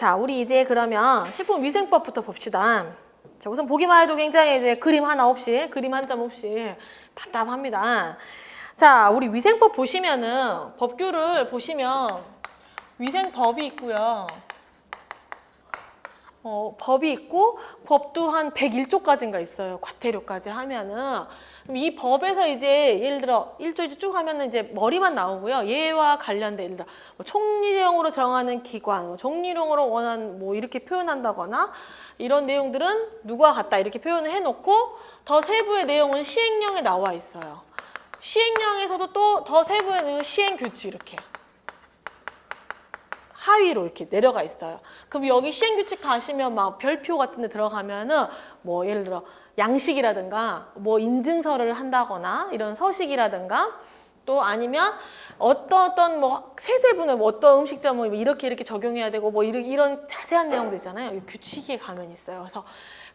자, 우리 이제 그러면 식품위생법부터 봅시다. 자, 우선 보기만 해도 굉장히 이제 그림 하나 없이, 그림 한 점 없이 답답합니다. 자, 우리 위생법 보시면은, 법규를 보시면 위생법이 있고요. 법이 있고, 법도 한 101조까지인가 있어요. 과태료까지 하면은. 그럼 이 법에서 이제 예를 들어 1조 이제 쭉 하면은 이제 머리만 나오고요. 얘와 관련된 예를 들어 뭐 총리령으로 정하는 기관, 뭐 종리령으로 원하는 뭐 이렇게 표현한다거나 이런 내용들은 누구와 같다 이렇게 표현을 해놓고 더 세부의 내용은 시행령에 나와 있어요. 시행령에서도 또 더 세부의 내용은 시행규칙 이렇게. 하위로 이렇게 내려가 있어요. 그럼 여기 시행규칙 가시면 막 별표 같은 데 들어가면은 뭐 예를 들어 양식이라든가 뭐 인증서를 한다거나 이런 서식이라든가 또 아니면 어떤 뭐 세세분을 뭐 어떤 음식점을 이렇게 적용해야 되고 뭐 이런 자세한 내용도 있잖아요. 이 규칙에 가면 있어요. 그래서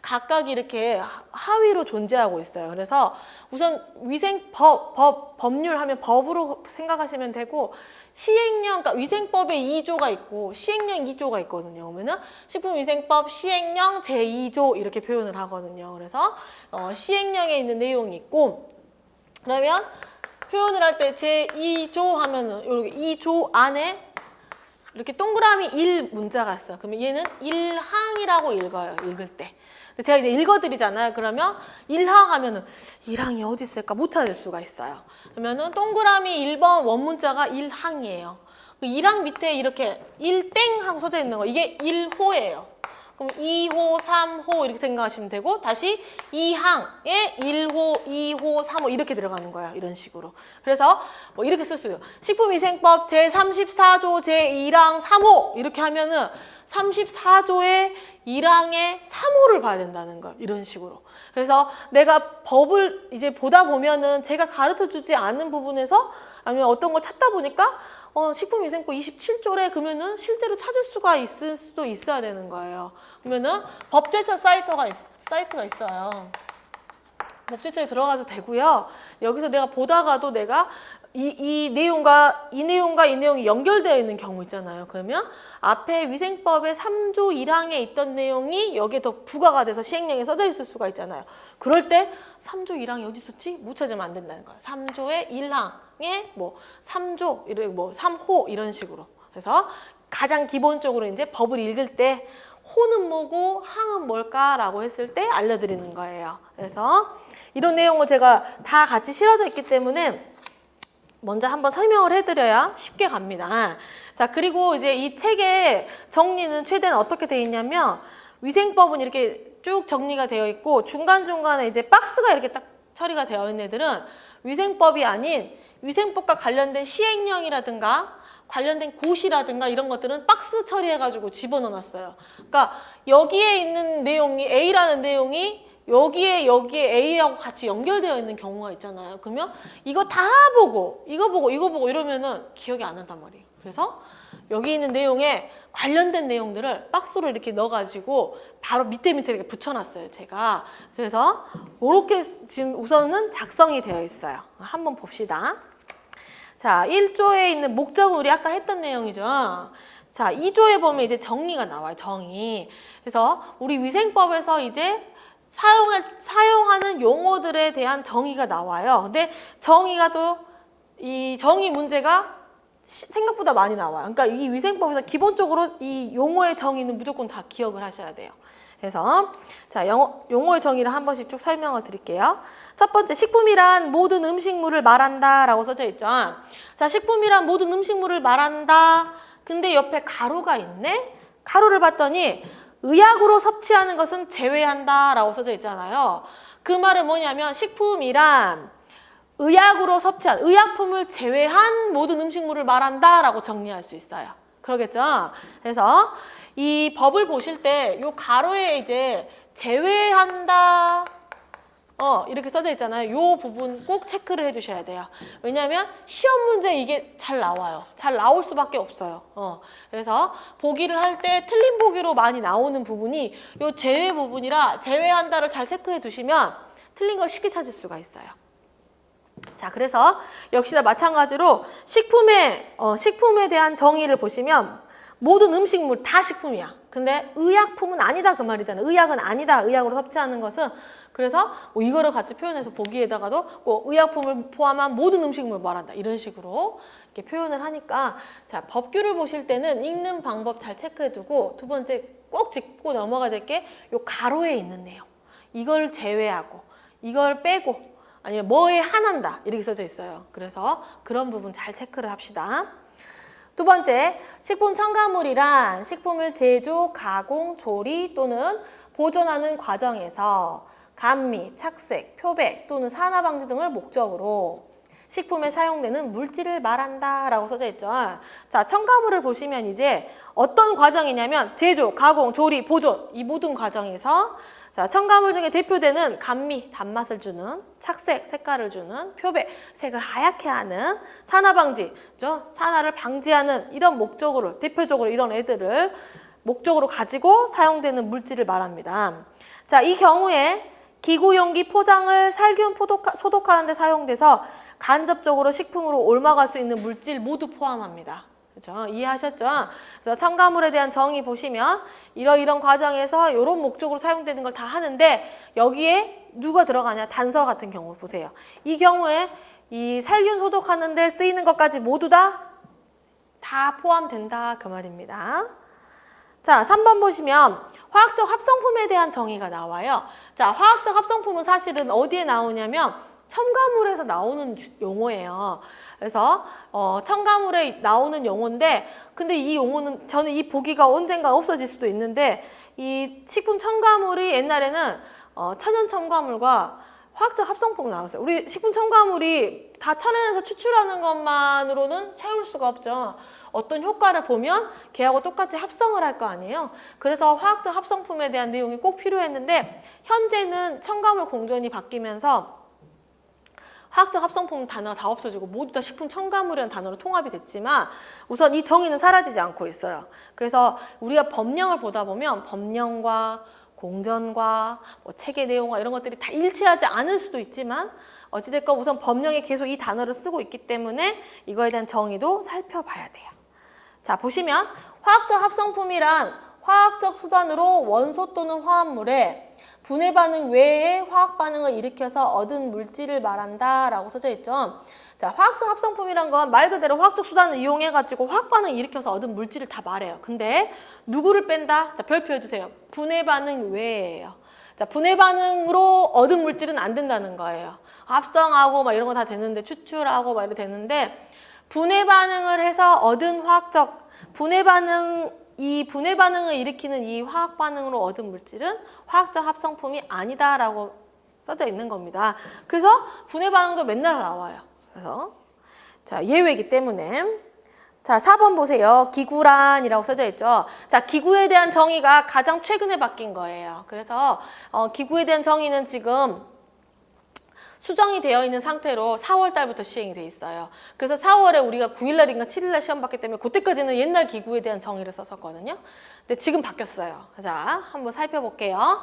각각 이렇게 하위로 존재하고 있어요. 그래서 우선 위생법, 법률 하면 법으로 생각하시면 되고 시행령, 그러니까 위생법에 2조가 있고 시행령 2조가 있거든요. 그러면은 식품위생법 시행령 제2조 이렇게 표현을 하거든요. 그래서 시행령에 있는 내용이 있고 그러면 표현을 할 때 제2조 하면은 이렇게 2조 안에 이렇게 동그라미 1 문자가 있어요. 그러면 얘는 1항이라고 읽어요. 읽을 때. 근데 제가 이제 읽어드리잖아요. 그러면 1항 하면은 1항이 어디 있을까 못 찾을 수가 있어요. 그러면은 동그라미 1번 원문자가 1항이에요. 1항 밑에 이렇게 1땡 하고 써져 있는 거 이게 1호예요. 그럼 2호, 3호 이렇게 생각하시면 되고 다시 2항에 1호, 2호, 3호 이렇게 들어가는 거예요. 이런 식으로. 그래서 뭐 이렇게 쓸 수 있어요. 식품위생법 제34조 제1항 3호 이렇게 하면은 34조의 1항의 3호를 봐야 된다는 거예요. 이런 식으로. 그래서 내가 법을 이제 보다 보면은 제가 가르쳐 주지 않은 부분에서 아니면 어떤 걸 찾다 보니까 식품위생법 27조래 그러면은 실제로 찾을 수가 있을 수도 있어야 되는 거예요. 그러면은 법제처 사이트가 있어요. 법제처에 들어가도 되고요. 여기서 내가 보다가도 내가 이 내용과 이 내용이 연결되어 있는 경우 있잖아요. 그러면 앞에 위생법의 3조 1항에 있던 내용이 여기에 더 부과가 돼서 시행령에 써져 있을 수가 있잖아요. 그럴 때 3조 1항이 어디 있었지? 못 찾으면 안 된다는 거예요. 3조의 1항에 뭐 3조, 뭐 3호 이런 식으로. 그래서 가장 기본적으로 이제 법을 읽을 때 호는 뭐고 항은 뭘까라고 했을 때 알려드리는 거예요. 그래서 이런 내용을 제가 다 같이 실어져 있기 때문에 먼저 한번 설명을 해드려야 쉽게 갑니다. 자, 그리고 이제 이 책의 정리는 최대한 어떻게 되어 있냐면 위생법은 이렇게 쭉 정리가 되어 있고 중간중간에 이제 박스가 이렇게 딱 처리가 되어 있는 애들은 위생법이 아닌 위생법과 관련된 시행령이라든가 관련된 고시라든가 이런 것들은 박스 처리해가지고 집어넣어 놨어요. 그러니까 여기에 있는 내용이 A라는 내용이 여기에 A하고 같이 연결되어 있는 경우가 있잖아요. 그러면 이거 다 보고 이거 보고 이러면은 기억이 안 난단 말이에요. 그래서 여기 있는 내용에 관련된 내용들을 박스로 이렇게 넣어가지고 바로 밑에 이렇게 붙여놨어요. 제가. 그래서 이렇게 지금 우선은 작성이 되어 있어요. 한번 봅시다. 자, 1조에 있는 목적은 우리 아까 했던 내용이죠. 자, 2조에 보면 이제 정의가 나와요. 정의. 그래서 우리 위생법에서 이제 사용하는 용어들에 대한 정의가 나와요. 근데 정의가 또 이 정의 문제가 생각보다 많이 나와요. 그러니까 이 위생법에서 기본적으로 이 용어의 정의는 무조건 다 기억을 하셔야 돼요. 그래서 자, 용어의 정의를 한 번씩 쭉 설명을 드릴게요. 첫 번째, 식품이란 모든 음식물을 말한다 라고 써져 있죠. 자, 식품이란 모든 음식물을 말한다. 근데 옆에 가로가 있네? 가로를 봤더니 의약으로 섭취하는 것은 제외한다 라고 써져 있잖아요. 그 말은 뭐냐면 식품이란 의약으로 섭취한, 의약품을 제외한 모든 음식물을 말한다 라고 정리할 수 있어요. 그러겠죠? 그래서 이 법을 보실 때 이 가로에 이제 제외한다 이렇게 써져 있잖아요. 이 부분 꼭 체크를 해주셔야 돼요. 왜냐하면 시험 문제 이게 잘 나와요. 잘 나올 수밖에 없어요. 그래서 보기를 할 때 틀린 보기로 많이 나오는 부분이 이 제외 부분이라 제외한다를 잘 체크해 두시면 틀린 걸 쉽게 찾을 수가 있어요. 자, 그래서 역시나 마찬가지로 식품에 대한 정의를 보시면 모든 음식물 다 식품이야. 근데 의약품은 아니다 그 말이잖아요. 의약은 아니다. 의약으로 섭취하는 것은. 그래서 뭐 이거를 같이 표현해서 보기에다가도 뭐 의약품을 포함한 모든 음식물을 말한다. 이런 식으로 이렇게 표현을 하니까 자, 법규를 보실 때는 읽는 방법 잘 체크해두고 두 번째 꼭 짚고 넘어가야 될 게 요 가로에 있는 내용. 이걸 제외하고 이걸 빼고 아니면 뭐에 한한다 이렇게 써져 있어요. 그래서 그런 부분 잘 체크를 합시다. 두 번째, 식품 첨가물이란 식품을 제조, 가공, 조리 또는 보존하는 과정에서 감미, 착색, 표백 또는 산화 방지 등을 목적으로 식품에 사용되는 물질을 말한다 라고 써져 있죠. 자, 첨가물을 보시면 이제 어떤 과정이냐면 제조, 가공, 조리, 보존 이 모든 과정에서 자, 첨가물 중에 대표되는 감미, 단맛을 주는, 착색, 색깔을 주는, 표백, 색을 하얗게 하는, 산화 방지, 산화를 방지하는 이런 목적으로, 대표적으로 이런 애들을 목적으로 가지고 사용되는 물질을 말합니다. 자, 이 경우에 기구, 용기, 포장을 살균, 소독하는 데 사용돼서 간접적으로 식품으로 옮아갈 수 있는 물질 모두 포함합니다. 그렇죠? 이해하셨죠? 그래서 첨가물에 대한 정의 보시면 이런 과정에서 이런 목적으로 사용되는 걸 다 하는데 여기에 누가 들어가냐? 단서 같은 경우 보세요. 이 경우에 이 살균 소독하는 데 쓰이는 것까지 모두 다 포함된다 그 말입니다. 자, 3번 보시면 화학적 합성품에 대한 정의가 나와요. 자, 화학적 합성품은 사실은 어디에 나오냐면 첨가물에서 나오는 용어예요. 그래서 첨가물에 나오는 용어인데 근데 이 용어는 저는 이 보기가 언젠가 없어질 수도 있는데 이 식품 첨가물이 옛날에는 천연 첨가물과 화학적 합성품으로 나왔어요. 우리 식품 첨가물이 다 천연에서 추출하는 것만으로는 채울 수가 없죠. 어떤 효과를 보면 걔하고 똑같이 합성을 할 거 아니에요. 그래서 화학적 합성품에 대한 내용이 꼭 필요했는데 현재는 첨가물 공존이 바뀌면서 화학적 합성품 단어가 다 없어지고 모두 다 식품 첨가물이라는 단어로 통합이 됐지만 우선 이 정의는 사라지지 않고 있어요. 그래서 우리가 법령을 보다 보면 법령과 공전과 뭐 책의 내용과 이런 것들이 다 일치하지 않을 수도 있지만 어찌됐건 우선 법령에 계속 이 단어를 쓰고 있기 때문에 이거에 대한 정의도 살펴봐야 돼요. 자, 보시면 화학적 합성품이란 화학적 수단으로 원소 또는 화합물에 분해 반응 외에 화학 반응을 일으켜서 얻은 물질을 말한다 라고 써져 있죠. 자, 화학적 합성품이란 건 말 그대로 화학적 수단을 이용해가지고 화학 반응을 일으켜서 얻은 물질을 다 말해요. 근데 누구를 뺀다? 자, 별표 해주세요. 분해 반응 외에예요. 자, 분해 반응으로 얻은 물질은 안 된다는 거예요. 합성하고 막 이런 거 다 되는데 추출하고 막 이렇게 되는데 분해 반응을 해서 얻은 화학적 이 분해 반응을 일으키는 이 화학 반응으로 얻은 물질은 화학적 합성품이 아니다라고 써져 있는 겁니다. 그래서 분해 반응도 맨날 나와요. 그래서 자, 예외이기 때문에 자, 4번 보세요. 기구란이라고 써져 있죠. 자, 기구에 대한 정의가 가장 최근에 바뀐 거예요. 그래서 기구에 대한 정의는 지금 수정이 되어 있는 상태로 4월 달부터 시행이 돼 있어요. 그래서 4월에 우리가 9일 날인가 7일 날 시험 봤기 때문에 그때까지는 옛날 기구에 대한 정의를 썼었거든요. 근데 지금 바뀌었어요. 자, 한번 살펴볼게요.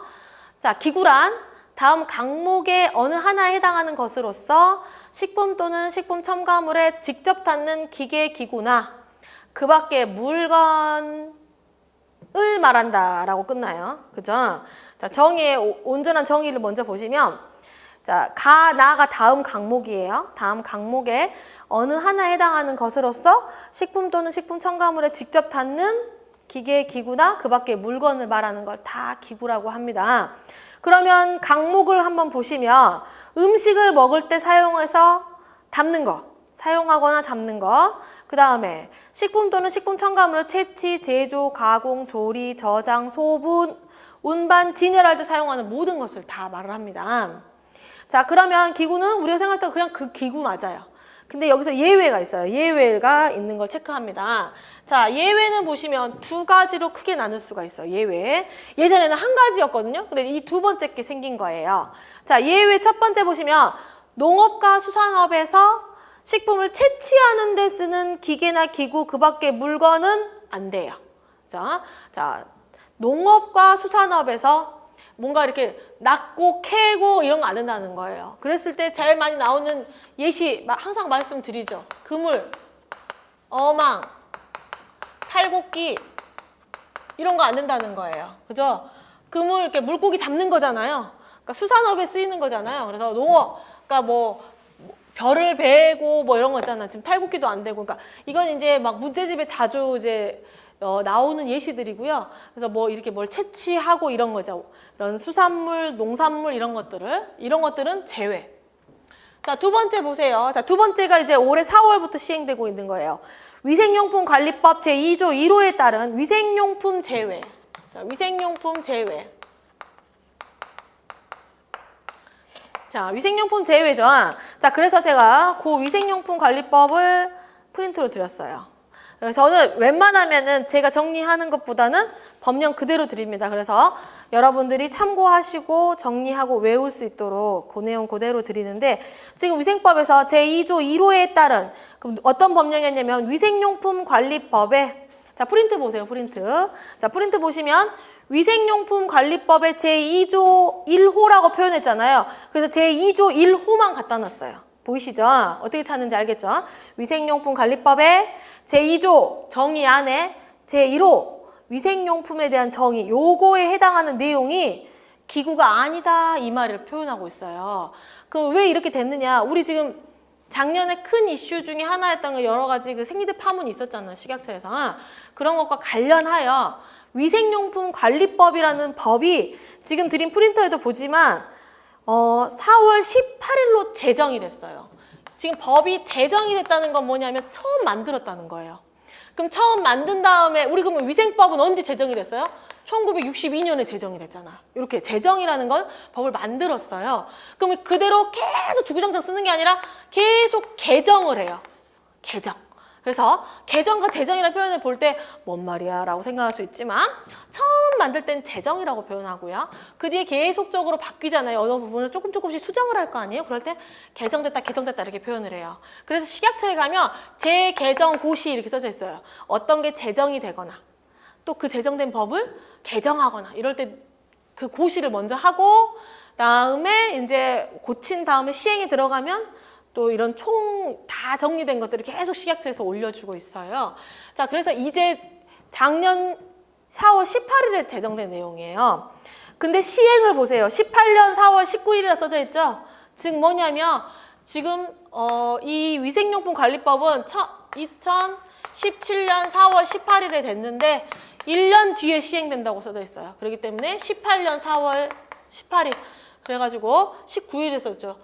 자, 기구란 다음 강목의 어느 하나에 해당하는 것으로서 식품 또는 식품 첨가물에 직접 닿는 기계 기구나 그 밖의 물건을 말한다라고 끝나요. 그죠? 자, 정의의 온전한 정의를 먼저 보시면 자, 나가 다음 강목이에요. 다음 강목에 어느 하나에 해당하는 것으로서 식품 또는 식품 첨가물에 직접 닿는 기계, 기구나 그 밖의 물건을 말하는 걸 다 기구라고 합니다. 그러면 강목을 한번 보시면 음식을 먹을 때 사용해서 담는 거, 사용하거나 담는 거, 그 다음에 식품 또는 식품 첨가물을 채취, 제조, 가공, 조리, 저장, 소분, 운반, 진열할 때 사용하는 모든 것을 다 말을 합니다. 자, 그러면 기구는 우리가 생각했던 그냥 그 기구 맞아요. 근데 여기서 예외가 있어요. 예외가 있는 걸 체크합니다. 자, 예외는 보시면 두 가지로 크게 나눌 수가 있어요. 예외. 예전에는 한 가지였거든요. 근데 이 두 번째 게 생긴 거예요. 자, 예외 첫 번째 보시면 농업과 수산업에서 식품을 채취하는 데 쓰는 기계나 기구 그 밖의 물건은 안 돼요. 자, 농업과 수산업에서 뭔가 이렇게 낚고 캐고 이런 거 안 된다는 거예요. 그랬을 때 제일 많이 나오는 예시 항상 말씀드리죠. 그물, 어망, 탈곡기, 이런 거 안 된다는 거예요. 그죠? 그물 이렇게 물고기 잡는 거잖아요. 그러니까 수산업에 쓰이는 거잖아요. 그래서 농어, 그러니까 뭐 별을 베고 뭐 이런 거 있잖아. 지금 탈곡기도 안 되고. 그러니까 이건 이제 막 문제집에 자주 이제 나오는 예시들이고요. 그래서 뭐 이렇게 뭘 채취하고 이런 거죠. 이런 수산물, 농산물 이런 것들은 제외. 자, 두 번째 보세요. 자, 두 번째가 이제 올해 4월부터 시행되고 있는 거예요. 위생용품 관리법 제2조 1호에 따른 위생용품 제외. 자, 위생용품 제외. 자, 위생용품 제외죠. 자, 그래서 제가 그 위생용품 관리법을 프린트로 드렸어요. 그래서 저는 웬만하면은 제가 정리하는 것보다는 법령 그대로 드립니다. 그래서 여러분들이 참고하시고 정리하고 외울 수 있도록 그 내용 그대로 드리는데, 지금 위생법에서 제2조 1호에 따른, 그럼 어떤 법령이었냐면 위생용품 관리법에, 자, 프린트 보세요. 프린트. 자, 프린트 보시면 위생용품 관리법의 제2조 1호라고 표현했잖아요. 그래서 제2조 1호만 갖다 놨어요. 보이시죠? 어떻게 찾는지 알겠죠? 위생용품 관리법의 제2조 정의 안에 제1호 위생용품에 대한 정의, 요거에 해당하는 내용이 기구가 아니다 이 말을 표현하고 있어요. 그럼 왜 이렇게 됐느냐? 우리 지금 작년에 큰 이슈 중에 하나였던 거, 여러 가지 그 생리대 파문이 있었잖아요. 식약처에서. 그런 것과 관련하여 위생용품 관리법이라는 법이 지금 드린 프린터에도 보지만 4월 18일로 제정이 됐어요. 지금 법이 제정이 됐다는 건 뭐냐면 처음 만들었다는 거예요. 그럼 처음 만든 다음에 우리 그러면 위생법은 언제 제정이 됐어요? 1962년에 제정이 됐잖아. 이렇게 제정이라는 건 법을 만들었어요. 그럼 그대로 계속 주구장창 쓰는 게 아니라 계속 개정을 해요. 개정. 그래서 개정과 제정이라는 표현을 볼 때 뭔 말이야 라고 생각할 수 있지만 처음 만들 땐 제정이라고 표현하고요. 그 뒤에 계속적으로 바뀌잖아요. 어느 부분을 조금씩 수정을 할 거 아니에요. 그럴 때 개정됐다 이렇게 표현을 해요. 그래서 식약처에 가면 재개정 고시 이렇게 써져 있어요. 어떤 게 제정이 되거나 또 그 제정된 법을 개정하거나 이럴 때 그 고시를 먼저 하고 다음에 이제 고친 다음에 시행에 들어가면 또 이런 총 다 정리된 것들을 계속 식약처에서 올려주고 있어요. 자, 그래서 이제 작년 4월 18일에 제정된 내용이에요. 근데 시행을 보세요. 18년 4월 19일이라 써져 있죠. 즉 뭐냐면 지금 이 위생용품 관리법은 2017년 4월 18일에 됐는데 1년 뒤에 시행된다고 써져 있어요. 그렇기 때문에 18년 4월 18일 그래가지고 19일에 썼죠.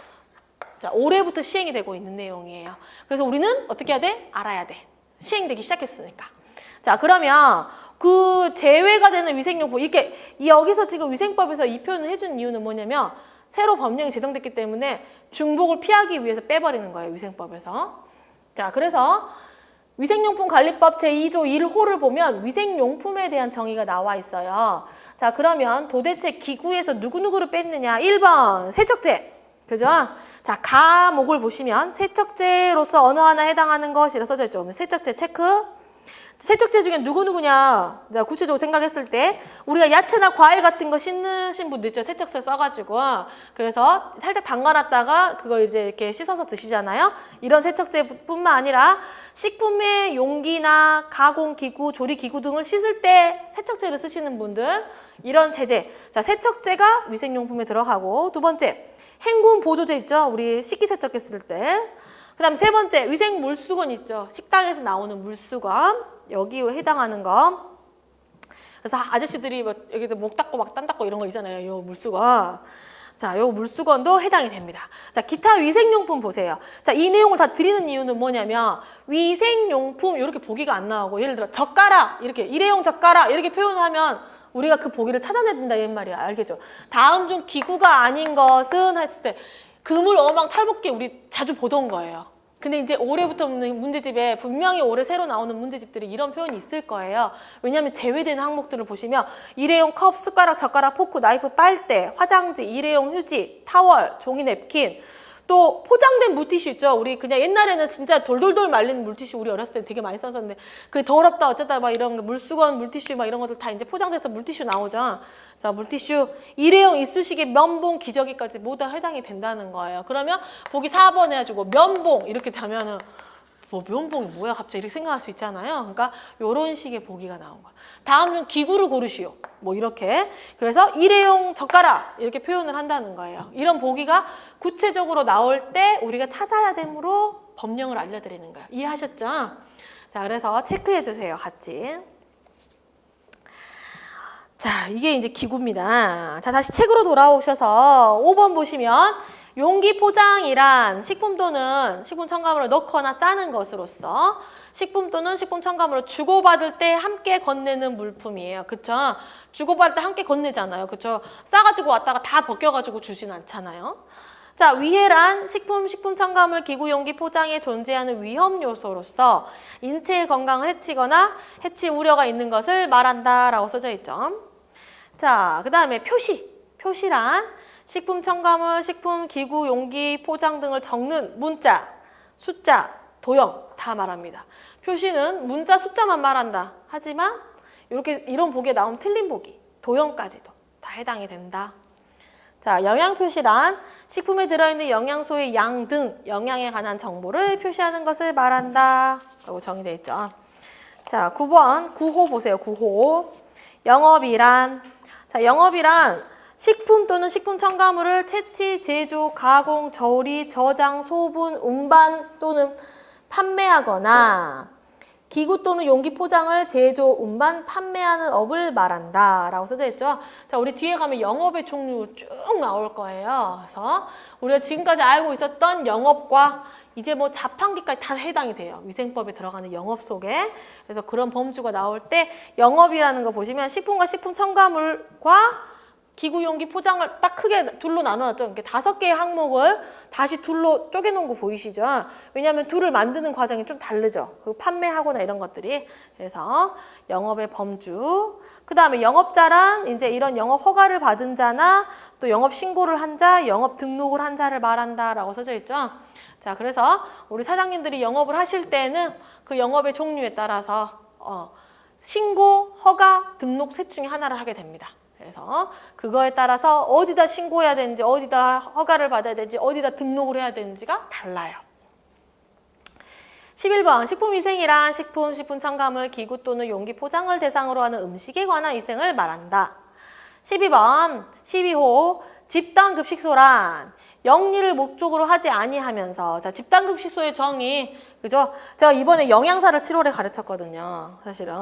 자, 올해부터 시행이 되고 있는 내용이에요. 그래서 우리는 어떻게 해야 돼? 알아야 돼. 시행되기 시작했으니까. 자, 그러면 그 제외가 되는 위생용품, 이렇게 여기서 지금 위생법에서 이 표현을 해준 이유는 뭐냐면 새로 법령이 제정됐기 때문에 중복을 피하기 위해서 빼버리는 거예요. 위생법에서. 자, 그래서 위생용품 관리법 제2조 1호를 보면 위생용품에 대한 정의가 나와 있어요. 자, 그러면 도대체 기구에서 누구누구를 뺐느냐? 1번 세척제. 그죠? 자, 가목을 보시면 세척제로서 어느 하나 해당하는 것이라 써져 있죠. 세척제 체크. 세척제 중에 누구누구냐? 자, 구체적으로 생각했을 때 우리가 야채나 과일 같은 거 씻는 분들 있죠. 세척제 써가지고. 그래서 살짝 담가놨다가 그거 이제 이렇게 씻어서 드시잖아요. 이런 세척제뿐만 아니라 식품의 용기나 가공기구, 조리기구 등을 씻을 때 세척제를 쓰시는 분들, 이런 제재. 자, 세척제가 위생용품에 들어가고, 두 번째 행군 보조제 있죠. 우리 식기세척기 쓸 때. 그 다음 세 번째 위생 물수건 있죠. 식당에서 나오는 물수건. 여기에 해당하는 거. 그래서 아저씨들이 뭐 여기서 목 닦고 막 땀 닦고 이런 거 있잖아요. 요 물수건. 자, 요 물수건도 해당이 됩니다. 자, 기타 위생용품 보세요. 자, 이 내용을 다 드리는 이유는 뭐냐면 위생용품 이렇게 보기가 안 나오고, 예를 들어 젓가락 이렇게 일회용 젓가락 이렇게 표현하면 우리가 그 보기를 찾아내야 된다 이 말이야. 알겠죠? 다음 중 기구가 아닌 것은 했을 때 그물, 어망, 탈곡기 우리 자주 보던 거예요. 근데 이제 올해부터 문제집에 분명히 올해 새로 나오는 문제집들이 이런 표현이 있을 거예요. 왜냐하면 제외되는 항목들을 보시면 일회용 컵, 숟가락, 젓가락, 포크, 나이프, 빨대, 화장지, 일회용 휴지, 타월, 종이 냅킨, 또 포장된 물티슈 있죠. 우리 그냥 옛날에는 진짜 돌돌돌 말린 물티슈 우리 어렸을 때 되게 많이 썼었는데 그게 더럽다 어쩌다 막 이런 물수건, 물티슈 막 이런 것들 다 이제 포장돼서 물티슈 나오죠. 그래서 물티슈, 일회용 이쑤시개, 면봉, 기저귀까지 모두 해당이 된다는 거예요. 그러면 보기 4번 해가지고 면봉 이렇게 되면은 뭐 면봉이 뭐야 갑자기 이렇게 생각할 수 있잖아요. 그러니까 이런 식의 보기가 나온 거야. 다음은 기구를 고르시오. 뭐 이렇게. 그래서 일회용 젓가락 이렇게 표현을 한다는 거예요. 이런 보기가 구체적으로 나올 때 우리가 찾아야 되므로 법령을 알려드리는 거예요. 이해하셨죠? 자, 그래서 체크해 주세요. 같이. 자, 이게 이제 기구입니다. 자, 다시 책으로 돌아오셔서 5번 보시면 용기 포장이란 식품 또는 식품 첨가물을 넣거나 싸는 것으로서 식품 또는 식품 첨가물을 주고받을 때 함께 건네는 물품이에요. 그쵸? 주고받을 때 함께 건네잖아요. 그쵸? 싸가지고 왔다가 다 벗겨가지고 주진 않잖아요. 자, 위해란 식품 첨가물, 기구, 용기 포장에 존재하는 위험 요소로서 인체의 건강을 해치거나 해칠 우려가 있는 것을 말한다 라고 써져 있죠. 자, 그 다음에 표시란 식품 첨가물, 식품, 기구, 용기, 포장 등을 적는 문자, 숫자, 도형 다 말합니다. 표시는 문자, 숫자만 말한다. 하지만 이런 보기에 나오면 틀린 보기, 도형까지도 다 해당이 된다. 자, 영양 표시란 식품에 들어있는 영양소의 양 등 영양에 관한 정보를 표시하는 것을 말한다. 라고 정의되어 있죠. 자, 9번 9호 보세요. 9호. 영업이란 식품 또는 식품 첨가물을 채취, 제조, 가공, 조리, 저장, 소분, 운반 또는 판매하거나 기구 또는 용기 포장을 제조, 운반, 판매하는 업을 말한다 라고 써져 있죠. 자, 우리 뒤에 가면 영업의 종류 쭉 나올 거예요. 그래서 우리가 지금까지 알고 있었던 영업과 이제 뭐 자판기까지 다 해당이 돼요. 위생법에 들어가는 영업 속에. 그래서 그런 범주가 나올 때 영업이라는 거 보시면 식품과 식품 첨가물과 기구, 용기, 포장을 딱 크게 둘로 나눠놨죠. 이렇게 5개의 항목을 다시 둘로 쪼개놓은 거 보이시죠? 왜냐하면 둘을 만드는 과정이 좀 다르죠. 그리고 판매하거나 이런 것들이. 그래서 영업의 범주. 그 다음에 영업자란 이제 이런 영업 허가를 받은 자나 또 영업 신고를 한 자, 영업 등록을 한 자를 말한다라고 써져 있죠. 자, 그래서 우리 사장님들이 영업을 하실 때는 그 영업의 종류에 따라서 신고, 허가, 등록 셋 중에 하나를 하게 됩니다. 그래서 그거에 따라서 어디다 신고해야 되는지, 어디다 허가를 받아야 되는지, 어디다 등록을 해야 되는지가 달라요. 11번 식품위생이란 식품 첨가물, 기구 또는 용기 포장을 대상으로 하는 음식에 관한 위생을 말한다. 12번 12호 집단급식소란 영리를 목적으로 하지 아니하면서, 자, 집단급식소의 정의, 그죠? 제가 이번에 영양사를 7월에 가르쳤거든요, 사실은.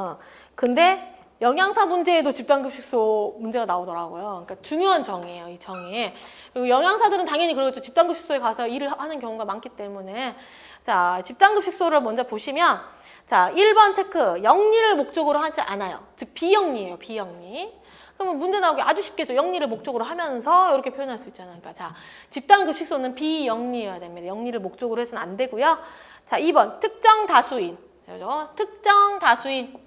근데 영양사 문제에도 집단급식소 문제가 나오더라고요. 그러니까 중요한 정의예요, 이 정의. 그리고 영양사들은 당연히 그러겠죠. 집단급식소에 가서 일을 하는 경우가 많기 때문에. 자, 집단급식소를 먼저 보시면, 자, 1번 체크. 영리를 목적으로 하지 않아요. 즉, 비영리예요, 비영리. 그러면 문제 나오기 아주 쉽겠죠. 영리를 목적으로 하면서 이렇게 표현할 수 있잖아요. 그러니까 자, 집단급식소는 비영리여야 됩니다. 영리를 목적으로 해서는 안 되고요. 자, 2번 특정 다수인. 그죠? 특정 다수인.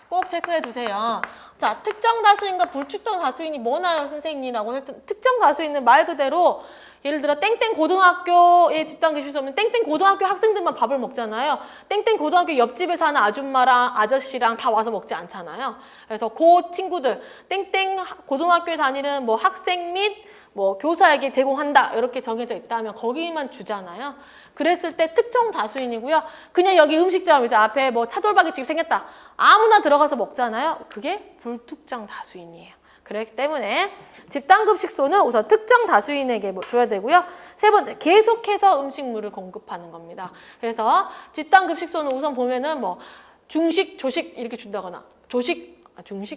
꼭 체크해 두세요. 자, 특정 다수인과 불특정 다수인이 뭐나요, 선생님이라고 했더니 특정 다수인은 말 그대로 예를 들어 땡땡 고등학교에 집단급식소면 땡땡 고등학교 학생들만 밥을 먹잖아요. 땡땡 고등학교 옆집에 사는 아줌마랑 아저씨랑 다 와서 먹지 않잖아요. 그래서 그 친구들 땡땡 고등학교에 다니는 뭐 학생 및 뭐 교사에게 제공한다 이렇게 정해져 있다면 거기만 주잖아요. 그랬을 때 특정 다수인이고요. 그냥 여기 음식점 이제 앞에 뭐 차돌박이집 생겼다. 아무나 들어가서 먹잖아요. 그게 불특정 다수인이에요. 그렇기 때문에 집단급식소는 우선 특정 다수인에게 줘야 되고요. 세 번째, 계속해서 음식물을 공급하는 겁니다. 그래서 집단급식소는 우선 보면은 뭐 중식, 조식 이렇게 준다거나 중식,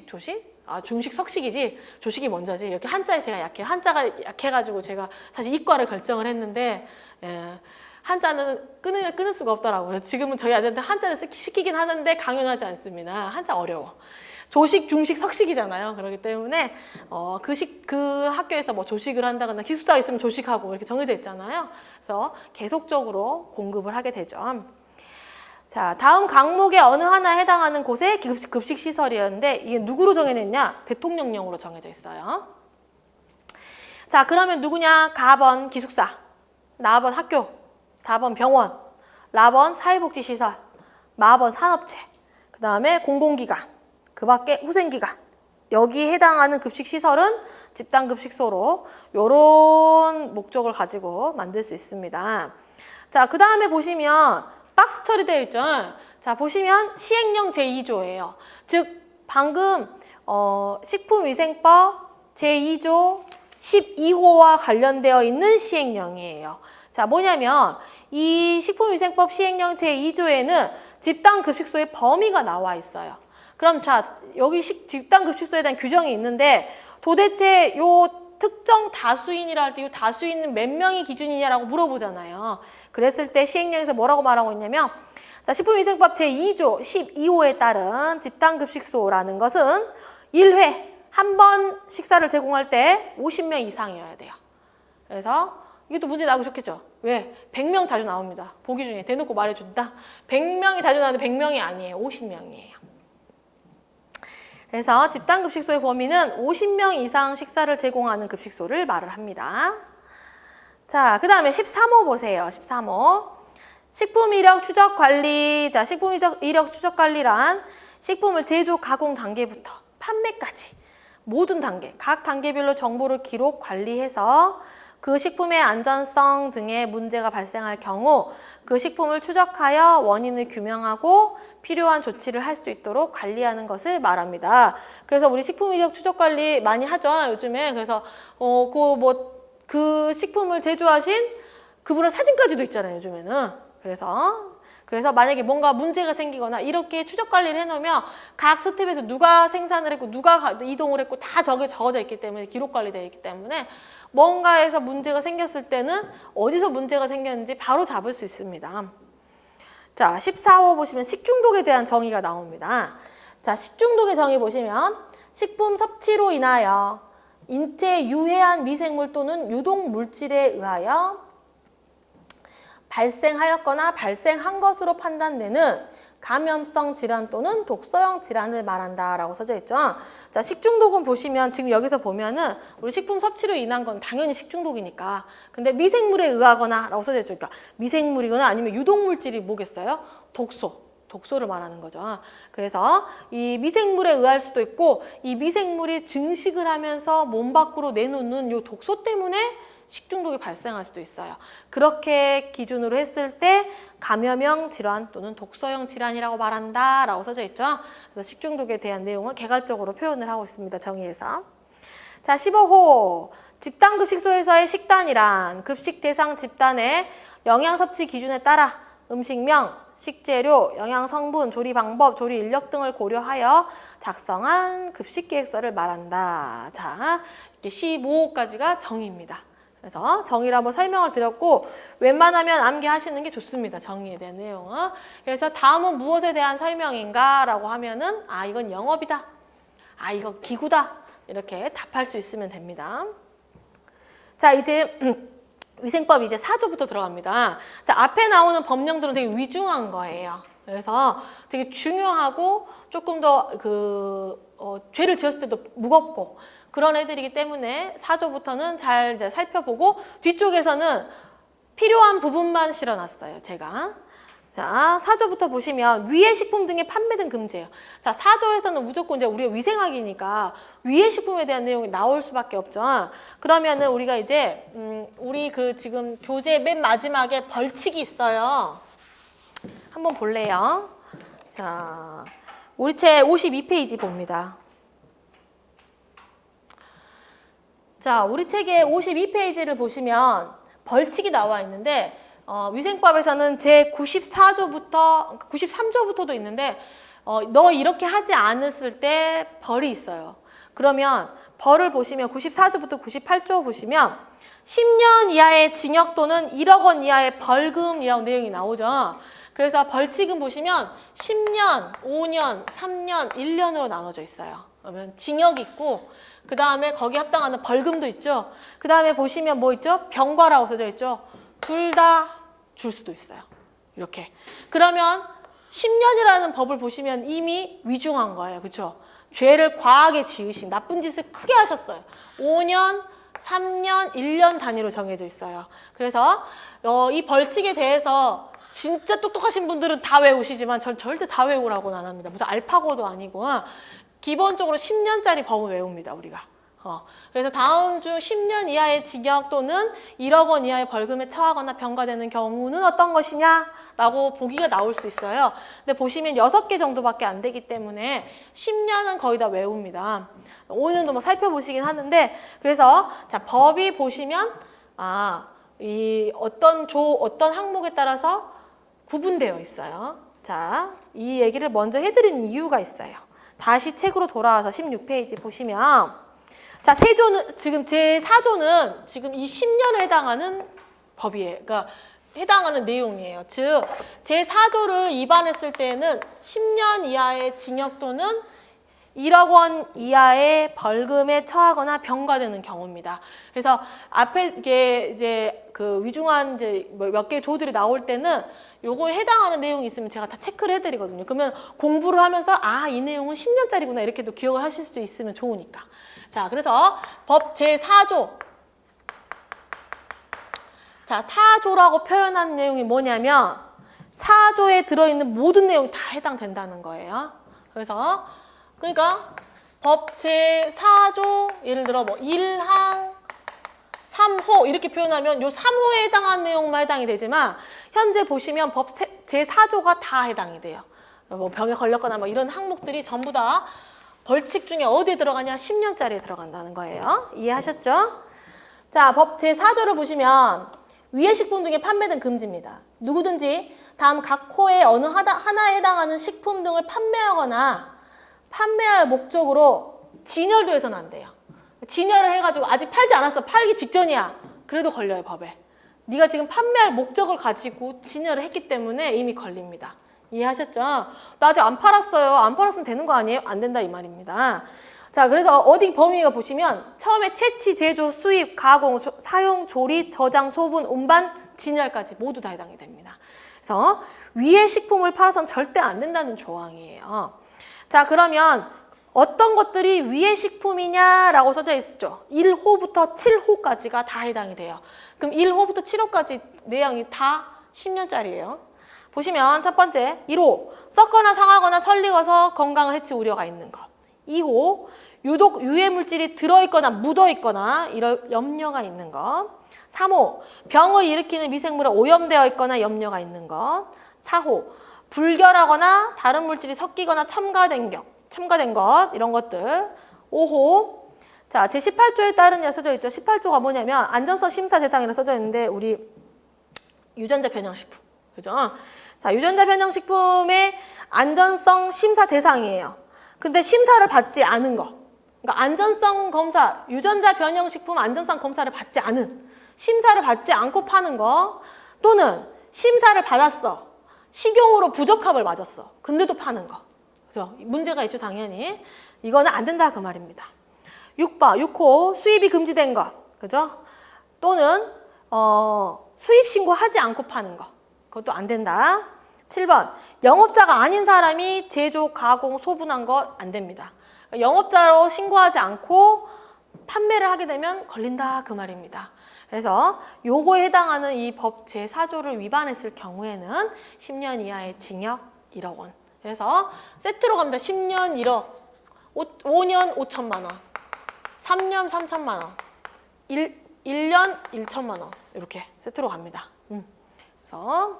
조식? 중식, 석식이지 조식이 먼저지. 이렇게 한자에 제가 약해요. 한자가 약해가지고 제가 사실 이과를 결정을 했는데 한자는 끊을 수가 없더라고요. 지금은 저희 아들한테 한자를 시키긴 하는데 강요하지 않습니다. 한자 어려워. 조식, 중식, 석식이잖아요. 그렇기 때문에 그 학교에서 뭐 조식을 한다거나 기숙사 있으면 조식하고 이렇게 정해져 있잖아요. 그래서 계속적으로 공급을 하게 되죠. 자, 다음 강목의 어느 하나에 해당하는 곳의 급식시설이었는데 이게 누구로 정해냈냐? 대통령령으로 정해져 있어요. 자, 그러면 누구냐? 가번 기숙사, 나번 학교, 다번 병원, 라번 사회복지시설, 마번 산업체, 그 다음에 공공기관, 그 밖에 후생기관. 여기에 해당하는 급식시설은 집단급식소로 이런 목적을 가지고 만들 수 있습니다. 자, 그 다음에 보시면 박스 처리되어 있죠. 자, 보시면 시행령 제2조예요. 즉 방금 식품위생법 제2조 12호와 관련되어 있는 시행령이에요. 자, 뭐냐면 이 식품위생법 시행령 제2조에는 집단급식소의 범위가 나와 있어요. 그럼 자, 여기 집단급식소에 대한 규정이 있는데 도대체 요 특정 다수인이라 할 때 이 다수인은 몇 명이 기준이냐라고 물어보잖아요. 그랬을 때 시행령에서 뭐라고 말하고 있냐면 자, 식품위생법 제2조 12호에 따른 집단급식소라는 것은 1회 한 번 식사를 제공할 때 50명 이상이어야 돼요. 그래서 이것도 문제 나오기 좋겠죠. 왜? 100명 자주 나옵니다. 보기 중에 대놓고 말해준다. 100명이 자주 나오는데 100명이 아니에요. 50명이에요. 그래서 집단급식소의 범위는 50명 이상 식사를 제공하는 급식소를 말을 합니다. 자, 그 다음에 13호 보세요. 13호. 식품이력 추적관리. 자, 식품이력 추적관리란 식품을 제조, 가공 단계부터 판매까지 모든 단계, 각 단계별로 정보를 기록, 관리해서 그 식품의 안전성 등의 문제가 발생할 경우 그 식품을 추적하여 원인을 규명하고 필요한 조치를 할 수 있도록 관리하는 것을 말합니다. 그래서 우리 식품이력 추적 관리 많이 하죠, 요즘에. 그래서 그 식품을 제조하신 그분의 사진까지도 있잖아요, 요즘에는. 그래서 만약에 뭔가 문제가 생기거나 이렇게 추적 관리를 해놓으면 각 스텝에서 누가 생산을 했고 누가 이동을 했고 다 적어져 있기 때문에 기록 관리되어 있기 때문에 뭔가에서 문제가 생겼을 때는 어디서 문제가 생겼는지 바로 잡을 수 있습니다. 자, 14호 보시면 식중독에 대한 정의가 나옵니다. 자, 식중독의 정의 보시면 식품 섭취로 인하여 인체에 유해한 미생물 또는 유독 물질에 의하여 발생하였거나 발생한 것으로 판단되는 감염성 질환 또는 독소형 질환을 말한다라고 써져 있죠. 자, 식중독은 보시면 지금 여기서 보면은 우리 식품 섭취로 인한 건 당연히 식중독이니까. 근데 미생물에 의하거나라고 써져 있죠. 그러니까 미생물이거나 아니면 유독물질이 뭐겠어요? 독소를 말하는 거죠. 그래서 이 미생물에 의할 수도 있고 이 미생물이 증식을 하면서 몸 밖으로 내놓는 이 독소 때문에 식중독이 발생할 수도 있어요. 그렇게 기준으로 했을 때 감염형 질환 또는 독소형 질환이라고 말한다라고 써져 있죠. 그래서 식중독에 대한 내용을 개괄적으로 표현을 하고 있습니다. 정의에서. 자, 15호. 집단급식소에서의 식단이란 급식 대상 집단의 영양 섭취 기준에 따라 음식명, 식재료, 영양 성분, 조리 방법, 조리 인력 등을 고려하여 작성한 급식 계획서를 말한다. 자, 이렇게 15호까지가 정의입니다. 그래서 정의를 한번 설명을 드렸고 웬만하면 암기하시는 게 좋습니다. 정의에 대한 내용은. 그래서 다음은 무엇에 대한 설명인가 라고 하면은 이건 영업이다. 이건 기구다. 이렇게 답할 수 있으면 됩니다. 자, 이제 위생법 이제 4조부터 들어갑니다. 자, 앞에 나오는 법령들은 되게 위중한 거예요. 그래서 되게 중요하고 조금 더 죄를 지었을 때도 무겁고 그런 애들이기 때문에 4조부터는 잘 이제 살펴보고 뒤쪽에서는 필요한 부분만 실어놨어요, 제가. 자, 4조부터 보시면 위해 식품 등의 판매 등 금지예요. 자, 4조에서는 무조건 이제 우리가 위생학이니까 위해 식품에 대한 내용이 나올 수밖에 없죠. 그러면은 우리가 이제 우리 지금 교재 맨 마지막에 벌칙이 있어요. 한번 볼래요? 자, 우리 책 52페이지 봅니다. 자, 우리 책의 52페이지를 보시면 벌칙이 나와 있는데 위생법에서는 제 93조부터도 있는데 너 이렇게 하지 않았을 때 벌이 있어요. 그러면 벌을 보시면 94조부터 98조 보시면 10년 이하의 징역 또는 1억 원 이하의 벌금이라고 내용이 나오죠. 그래서 벌칙은 보시면 10년, 5년, 3년, 1년으로 나눠져 있어요. 그러면 징역이 있고 그 다음에 거기에 합당하는 벌금도 있죠. 그 다음에 보시면 뭐 있죠? 병과라고 써져 있죠. 둘 다 줄 수도 있어요. 이렇게. 그러면 10년이라는 법을 보시면 이미 위중한 거예요. 그렇죠? 죄를 과하게 지으신 나쁜 짓을 크게 하셨어요. 5년, 3년, 1년 단위로 정해져 있어요. 그래서 이 벌칙에 대해서 진짜 똑똑하신 분들은 다 외우시지만 전 절대 다 외우라고는 안 합니다. 무슨 알파고도 아니고 기본적으로 10년짜리 법을 외웁니다, 우리가. 그래서 다음 중 10년 이하의 징역 또는 1억 원 이하의 벌금에 처하거나 병과되는 경우는 어떤 것이냐? 라고 보기가 나올 수 있어요. 근데 보시면 6개 정도밖에 안 되기 때문에 10년은 거의 다 외웁니다. 5년도 뭐 살펴보시긴 하는데, 그래서 자, 법이 보시면 이 어떤 항목에 따라서 구분되어 있어요. 자, 이 얘기를 먼저 해드리는 이유가 있어요. 다시 책으로 돌아와서 16페이지 보시면, 자, 세조는 지금 제4조는 지금 이 10년에 해당하는 법이에요. 그러니까 해당하는 내용이에요. 즉, 제4조를 위반했을 때는 10년 이하의 징역 또는 1억 원 이하의 벌금에 처하거나 병과되는 경우입니다. 그래서 앞에 이제 그 위중한 이제 몇 개 조들이 나올 때는 요거에 해당하는 내용이 있으면 제가 다 체크를 해드리거든요. 그러면 공부를 하면서 이 내용은 10년짜리구나 이렇게도 기억을 하실 수도 있으면 좋으니까. 자, 그래서 법 제4조. 자, 4조라고 표현한 내용이 뭐냐면 4조에 들어있는 모든 내용이 다 해당된다는 거예요. 그래서 그러니까 법 제4조 예를 들어 뭐 1항 3호 이렇게 표현하면 요 3호에 해당한 내용만 해당이 되지만 현재 보시면 법 제4조가 다 해당이 돼요. 뭐 병에 걸렸거나 뭐 이런 항목들이 전부 다 벌칙 중에 어디에 들어가냐? 10년짜리에 들어간다는 거예요. 이해하셨죠? 자, 법 제4조를 보시면 위의 식품 등의 판매 등 금지입니다. 누구든지 다음 각 호의 어느 하나에 해당하는 식품 등을 판매하거나 판매할 목적으로 진열도 해서는 안 돼요. 진열을 해가지고 아직 팔지 않았어. 팔기 직전이야. 그래도 걸려요, 법에. 네가 지금 판매할 목적을 가지고 진열을 했기 때문에 이미 걸립니다. 이해하셨죠? 나 아직 안 팔았어요. 안 팔았으면 되는 거 아니에요? 안 된다 이 말입니다. 자, 그래서 어디 범위가 보시면 처음에 채취, 제조, 수입, 가공, 사용, 조리, 저장, 소분, 운반, 진열까지 모두 다 해당이 됩니다. 그래서 위의 식품을 팔아서는 절대 안 된다는 조항이에요. 자, 그러면 어떤 것들이 위의 식품이냐라고 써져 있죠. 1호부터 7호까지가 다 해당이 돼요. 그럼 1호부터 7호까지 내용이 다 10년짜리예요. 보시면 첫 번째 1호 썩거나 상하거나 설익어서 건강을 해칠 우려가 있는 것. 2호 유독 유해 물질이 들어있거나 묻어있거나 이럴 염려가 있는 것. 3호 병을 일으키는 미생물에 오염되어 있거나 염려가 있는 것. 4호 불결하거나 다른 물질이 섞이거나 첨가된 것 이런 것들. 5호 자, 제18조에 따른 써져 있죠. 18조가 뭐냐면 안전성 심사 대상이라 써져 있는데 우리 유전자 변형식품. 그죠? 자, 유전자 변형식품의 안전성 심사 대상이에요. 근데 심사를 받지 않은 거. 그러니까 안전성 검사, 유전자 변형식품 안전성 검사를 받지 않은, 심사를 받지 않고 파는 거, 또는 심사를 받았어. 식용으로 부적합을 맞았어. 근데도 파는 거. 그죠? 문제가 있죠, 당연히. 이거는 안 된다 그 말입니다. 6호 수입이 금지된 것. 그죠? 또는 수입 신고하지 않고 파는 거. 그것도 안 된다. 7번 영업자가 아닌 사람이 제조, 가공, 소분한 것 안 됩니다. 영업자로 신고하지 않고 판매를 하게 되면 걸린다 그 말입니다. 그래서 요거에 해당하는 이 법 제4조를 위반했을 경우에는 10년 이하의 징역 1억 원. 그래서 세트로 갑니다. 10년 1억, 5년 5천만 원, 3년 3천만 원, 1년 1천만 원 이렇게 세트로 갑니다. 그래서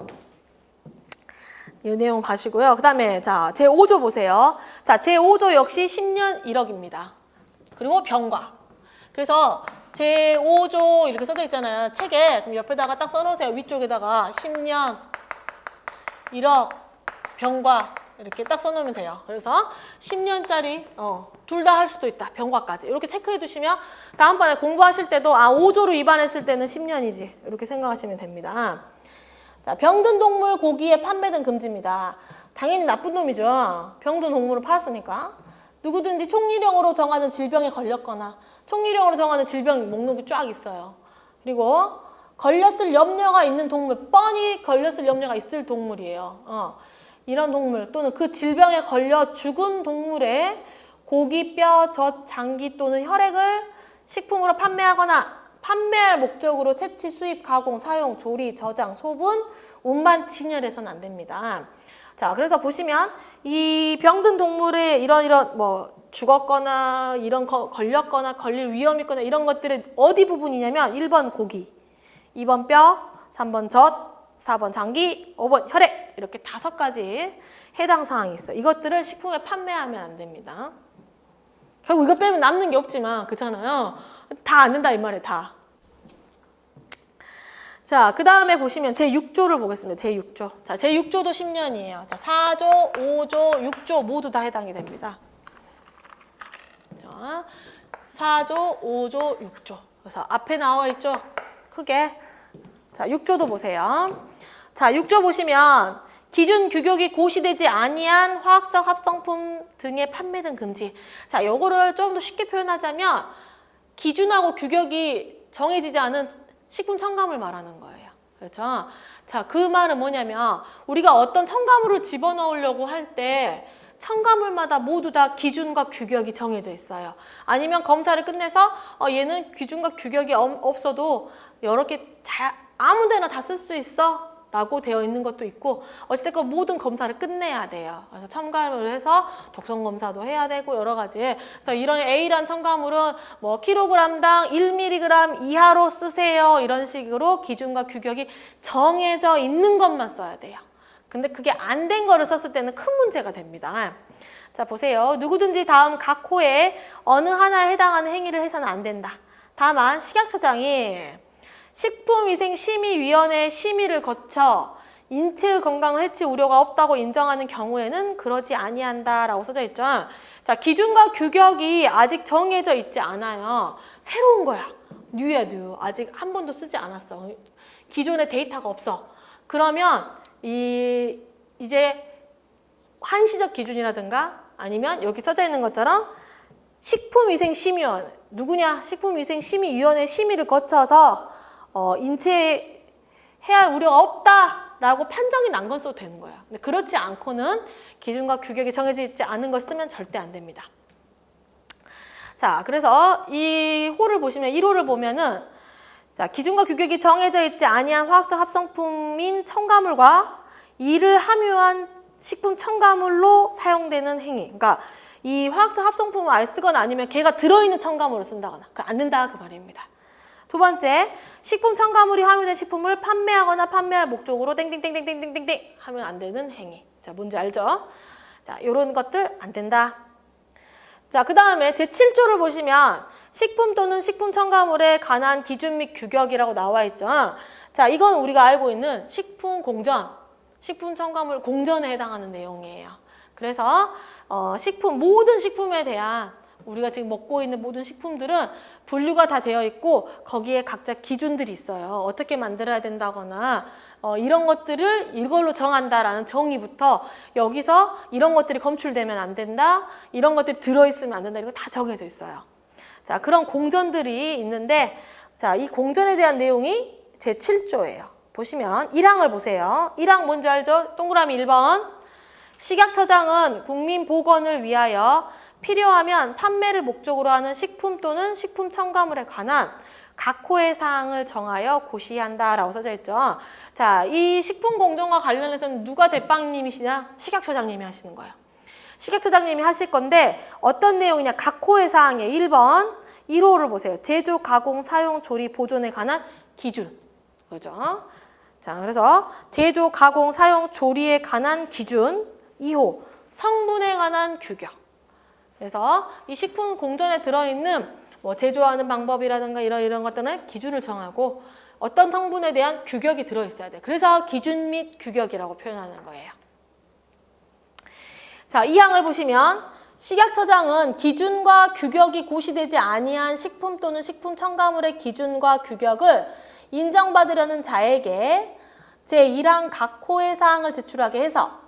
이 내용 가시고요. 그 다음에 자 제5조 보세요. 자 제5조 역시 10년 1억입니다. 그리고 병과. 그래서 제5조 이렇게 써져 있잖아요. 책에. 그럼 옆에다가 딱 써놓으세요. 위쪽에다가 10년 1억 병과 이렇게 딱 써놓으면 돼요. 그래서 10년짜리 둘 다 할 수도 있다. 병과까지. 이렇게 체크해 두시면 다음번에 공부하실 때도 5조를 위반했을 때는 10년이지. 이렇게 생각하시면 됩니다. 자, 병든 동물 고기의 판매 등 금지입니다. 당연히 나쁜 놈이죠. 병든 동물을 팔았으니까. 누구든지 총리령으로 정하는 질병에 걸렸거나 총리령으로 정하는 질병 목록이 쫙 있어요. 그리고 걸렸을 염려가 있는 동물, 뻔히 걸렸을 염려가 있을 동물이에요. 이런 동물 또는 그 질병에 걸려 죽은 동물의 고기, 뼈, 젖, 장기 또는 혈액을 식품으로 판매하거나 판매할 목적으로 채취, 수입, 가공, 사용, 조리, 저장, 소분, 운반, 진열해서는 안 됩니다. 자, 그래서 보시면 이 병든 동물의 이런 뭐 죽었거나 걸렸거나 걸릴 위험이 있거나 이런 것들의 어디 부분이냐면 1번 고기, 2번 뼈, 3번 젖, 4번 장기, 5번 혈액 이렇게 5가지 해당 사항이 있어요. 이것들을 식품에 판매하면 안 됩니다. 결국 이거 빼면 남는 게 없지만 그렇잖아요. 다 안 된다 이 말이에요. 다. 자, 그 다음에 보시면 제6조를 보겠습니다. 제6조. 자, 제6조도 10년이에요. 자, 4조, 5조, 6조 모두 다 해당이 됩니다. 자, 4조, 5조, 6조. 그래서 앞에 나와 있죠? 크게. 자, 6조도 보세요. 자, 6조 보시면 기준 규격이 고시되지 아니한 화학적 합성품 등의 판매 등 금지. 자, 요거를 좀 더 쉽게 표현하자면 기준하고 규격이 정해지지 않은 식품 첨가물 말하는 거예요. 그렇죠? 자, 그 말은 뭐냐면 우리가 어떤 첨가물을 집어넣으려고 할 때 첨가물마다 모두 다 기준과 규격이 정해져 있어요. 아니면 검사를 끝내서 얘는 기준과 규격이 없어도 여러 개 아무 데나 다 쓸 수 있어 라고 되어 있는 것도 있고 어찌됐건 모든 검사를 끝내야 돼요. 그래서 첨가물을 해서 독성 검사도 해야 되고 여러 가지. 그래서 이런 A란 첨가물은 뭐 킬로그램당 1mg 이하로 쓰세요. 이런 식으로 기준과 규격이 정해져 있는 것만 써야 돼요. 근데 그게 안 된 거를 썼을 때는 큰 문제가 됩니다. 자, 보세요. 누구든지 다음 각 호에 어느 하나에 해당하는 행위를 해서는 안 된다. 다만 식약처장이 식품위생심의위원회의 심의를 거쳐 인체의 건강을 해칠 우려가 없다고 인정하는 경우에는 그러지 아니한다라고 써져 있죠. 자, 기준과 규격이 아직 정해져 있지 않아요. 새로운 거야. 뉴야, 뉴. 아직 한 번도 쓰지 않았어. 기존에 데이터가 없어. 그러면 이제 한시적 기준이라든가 아니면 여기 써져 있는 것처럼 식품위생심의위원회 누구냐? 식품위생심의위원회 심의를 거쳐서 인체에 해할 우려가 없다라고 판정이 난 건 써도 되는 거야. 근데 그렇지 않고는 기준과 규격이 정해져 있지 않은 걸 쓰면 절대 안 됩니다. 자, 그래서 이 호를 보시면 1호를 보면은 자, 기준과 규격이 정해져 있지 아니한 화학적 합성품인 첨가물과 이를 함유한 식품 첨가물로 사용되는 행위. 그러니까 이 화학적 합성품을 아예 쓰거나 아니면 걔가 들어있는 첨가물을 쓴다거나 안 된다 그 말입니다. 두 번째, 식품 첨가물이 함유된 식품을 판매하거나 판매할 목적으로 땡땡땡땡땡땡땡 하면 안 되는 행위. 자, 뭔지 알죠? 자, 요런 것들 안 된다. 자, 그 다음에 제7조를 보시면 식품 또는 식품 첨가물에 관한 기준 및 규격이라고 나와 있죠. 자, 이건 우리가 알고 있는 식품 공전, 식품 첨가물 공전에 해당하는 내용이에요. 그래서 모든 식품에 대한 우리가 지금 먹고 있는 모든 식품들은 분류가 다 되어 있고 거기에 각자 기준들이 있어요. 어떻게 만들어야 된다거나 이런 것들을 이걸로 정한다라는 정의부터 여기서 이런 것들이 검출되면 안 된다, 이런 것들이 들어있으면 안 된다, 이거 다 정해져 있어요. 자, 그런 공전들이 있는데 자, 이 공전에 대한 내용이 제7조예요. 보시면 1항을 보세요. 1항 뭔지 알죠? 동그라미 1번. 식약처장은 국민 보건을 위하여 필요하면 판매를 목적으로 하는 식품 또는 식품 첨가물에 관한 각 호의 사항을 정하여 고시한다라고 써져 있죠. 자, 이 식품 공정과 관련해서는 누가 대빵님이시냐? 식약처장님이 하시는 거예요. 식약처장님이 하실 건데 어떤 내용이냐? 각 호의 사항에 1번, 1호를 보세요. 제조, 가공, 사용, 조리, 보존에 관한 기준. 그죠? 자, 그래서 제조, 가공, 사용, 조리에 관한 기준. 2호, 성분에 관한 규격. 그래서 이 식품 공전에 들어있는 뭐 제조하는 방법이라든가 이런 것들은 기준을 정하고 어떤 성분에 대한 규격이 들어있어야 돼. 그래서 기준 및 규격이라고 표현하는 거예요. 자, 이 항을 보시면 식약처장은 기준과 규격이 고시되지 아니한 식품 또는 식품 첨가물의 기준과 규격을 인정받으려는 자에게 제1항 각 호의 사항을 제출하게 해서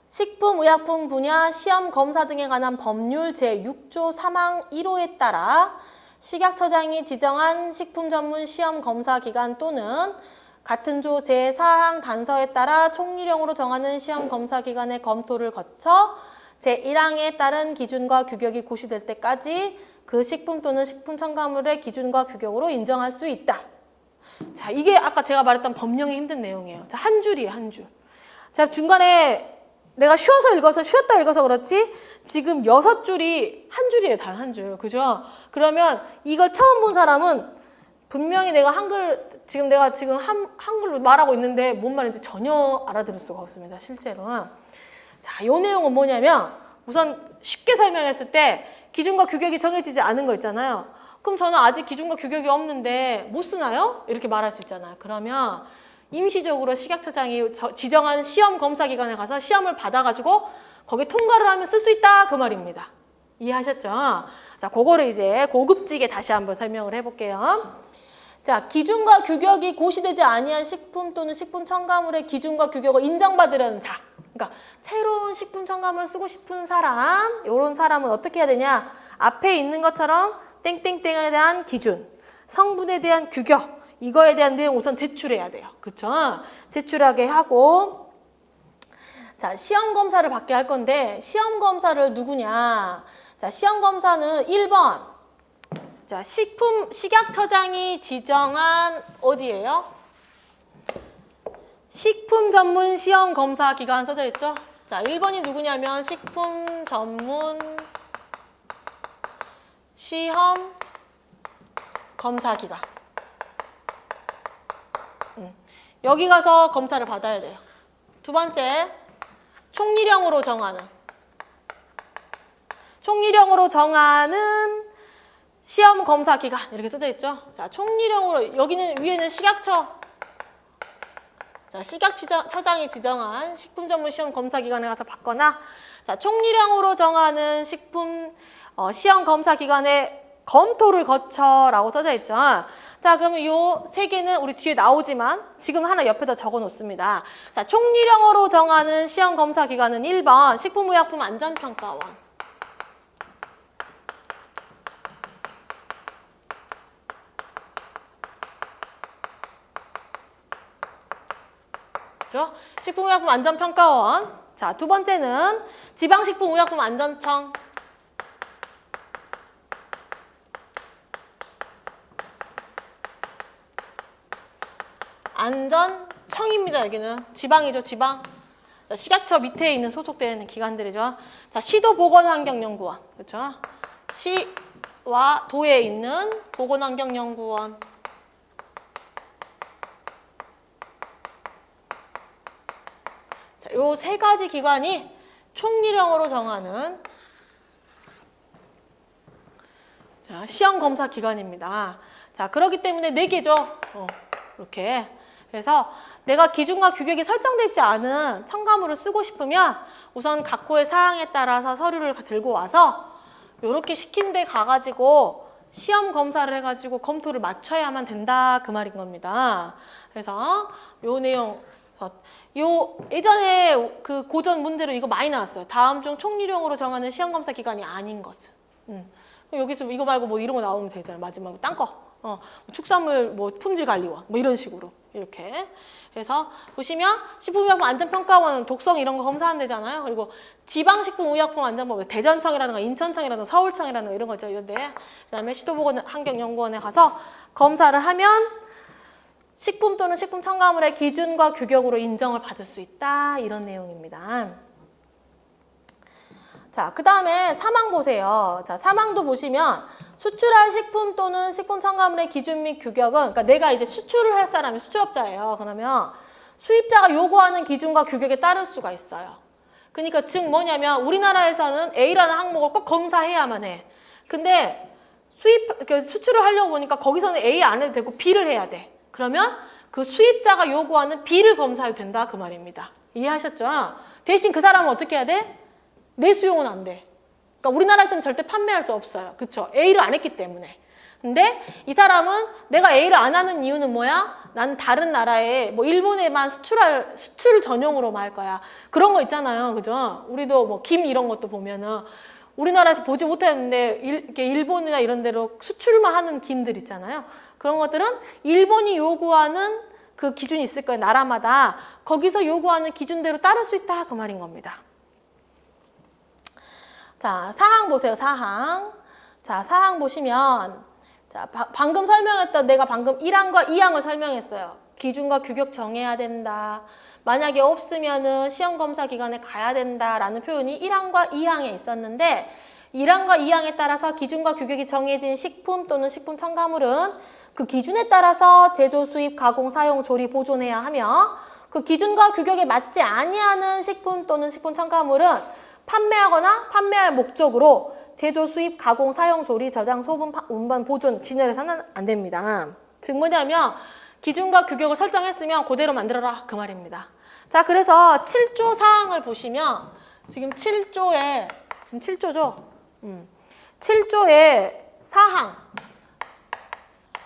식품의약품 분야 시험 검사 등에 관한 법률 제6조 3항 1호에 따라 식약처장이 지정한 식품 전문 시험 검사 기간 또는 같은 조 제4항 단서에 따라 총리령으로 정하는 시험 검사 기간의 검토를 거쳐 제1항에 따른 기준과 규격이 고시될 때까지 그 식품 또는 식품 첨가물의 기준과 규격으로 인정할 수 있다. 자, 이게 아까 제가 말했던 법령이 힘든 내용이에요. 자, 한 줄이에요, 한 줄. 자, 중간에 내가 쉬었다 읽어서 그렇지 지금 6줄이 한 줄이에요. 단 한 줄. 그죠? 그러면 이걸 처음 본 사람은 분명히 내가 지금 한글로 말하고 있는데 뭔 말인지 전혀 알아들을 수가 없습니다. 실제로는. 자, 요 내용은 뭐냐면 우선 쉽게 설명했을 때 기준과 규격이 정해지지 않은 거 있잖아요. 그럼 저는 아직 기준과 규격이 없는데 못 쓰나요? 이렇게 말할 수 있잖아요. 그러면 임시적으로 식약처장이 지정한 시험 검사 기관에 가서 시험을 받아가지고 거기 통과를 하면 쓸 수 있다 그 말입니다. 이해하셨죠? 자, 그거를 이제 고급지게 다시 한번 설명을 해볼게요. 자, 기준과 규격이 고시되지 아니한 식품 또는 식품 첨가물의 기준과 규격을 인정받으려는 자. 그러니까 새로운 식품 첨가물 쓰고 싶은 사람, 이런 사람은 어떻게 해야 되냐? 앞에 있는 것처럼 땡땡땡에 대한 기준, 성분에 대한 규격, 이거에 대한 내용 우선 제출해야 돼요. 그쵸? 제출하게 하고, 자, 시험 검사를 받게 할 건데, 시험 검사를 누구냐? 자, 시험 검사는 1번. 자, 식약처장이 지정한 어디예요? 식품 전문 시험 검사 기관 써져 있죠? 자, 1번이 누구냐면 식품 전문 시험 검사 기관. 여기 가서 검사를 받아야 돼요. 두 번째, 총리령으로 정하는 시험 검사 기관 이렇게 써져 있죠. 자, 총리령으로 여기는 위에는 식약처. 자, 식약처장이 지정한 식품 전문 시험 검사 기관에 가서 받거나, 자, 총리령으로 정하는 식품 시험 검사 기관의 검토를 거쳐라고 써져 있죠. 자, 그러면 요 세 개는 우리 뒤에 나오지만 지금 하나 옆에다 적어 놓습니다. 자, 총리령으로 정하는 시험 검사 기관은 1번 식품의약품 안전평가원. 그렇죠? 식품의약품 안전평가원. 자, 두 번째는 지방식품의약품 안전청. 안전청입니다. 여기는 지방이죠, 지방. 자, 식약처 밑에 있는 소속되어 있는 기관들이죠. 자, 시도 보건환경연구원, 그렇죠? 시와 도에 있는 보건환경연구원. 자, 요 세 가지 기관이 총리령으로 정하는 자, 시험 검사 기관입니다. 자, 그렇기 때문에 4개죠. 이렇게. 그래서 내가 기준과 규격이 설정되지 않은 첨가물을 쓰고 싶으면 우선 각 호의 사항에 따라서 서류를 들고 와서 이렇게 시킨 데 가가지고 시험 검사를 해가지고 검토를 맞춰야만 된다 그 말인 겁니다. 그래서 요 내용, 요 예전에 그 고전 문제로 이거 많이 나왔어요. 다음 중 총리령으로 정하는 시험 검사 기관이 아닌 것은. 여기서 이거 말고 뭐 이런 거 나오면 되잖아요. 마지막으로 딴 거. 축산물 뭐 품질관리원 뭐 이런 식으로 이렇게. 그래서 보시면 식품의약품 안전평가원은 독성 이런 거 검사하는 데잖아요. 그리고 지방식품의약품 안전법 대전청이라든가 인천청이라든가 서울청이라든가 이런 거 있죠. 이런데 그다음에 시도보건환경연구원에 가서 검사를 하면 식품 또는 식품 첨가물의 기준과 규격으로 인정을 받을 수 있다 이런 내용입니다. 자, 그 다음에 사망 보세요. 자, 사망도 보시면 수출할 식품 또는 식품 첨가물의 기준 및 규격은, 그러니까 내가 이제 수출을 할 사람이 수출업자예요. 그러면 수입자가 요구하는 기준과 규격에 따를 수가 있어요. 그러니까 즉 뭐냐면 우리나라에서는 A라는 항목을 꼭 검사해야만 해. 근데 수출을 하려고 보니까 거기서는 A 안 해도 되고 B를 해야 돼. 그러면 그 수입자가 요구하는 B를 검사해도 된다 그 말입니다. 이해하셨죠? 대신 그 사람은 어떻게 해야 돼? 내 수용은 안 돼. 그러니까 우리나라에서는 절대 판매할 수 없어요. 그쵸? A를 안 했기 때문에. 근데 이 사람은 내가 A를 안 하는 이유는 뭐야? 난 다른 나라에 뭐 일본에만 수출 전용으로만 할 거야. 그런 거 있잖아요. 그죠? 우리도 뭐 김 이런 것도 보면은 우리나라에서 보지 못했는데 이렇게 일본이나 이런 데로 수출만 하는 김들 있잖아요. 그런 것들은 일본이 요구하는 그 기준이 있을 거예요. 나라마다. 거기서 요구하는 기준대로 따를 수 있다 그 말인 겁니다. 자, 사항 보세요, 사항. 자, 사항 보시면, 자, 방금 설명했던 내가 방금 1항과 2항을 설명했어요. 기준과 규격 정해야 된다. 만약에 없으면은 시험 검사 기간에 가야 된다라는 표현이 1항과 2항에 있었는데 1항과 2항에 따라서 기준과 규격이 정해진 식품 또는 식품 첨가물은 그 기준에 따라서 제조, 수입, 가공, 사용, 조리, 보존해야 하며 그 기준과 규격에 맞지 아니하는 식품 또는 식품 첨가물은 판매하거나 판매할 목적으로 제조, 수입, 가공, 사용, 조리, 저장, 소분, 운반, 보존, 진열해서는 안 됩니다. 즉 뭐냐면 기준과 규격을 설정했으면 그대로 만들어라 그 말입니다. 자, 그래서 7조 사항을 보시면 지금 7조에 지금 7조죠. 7조에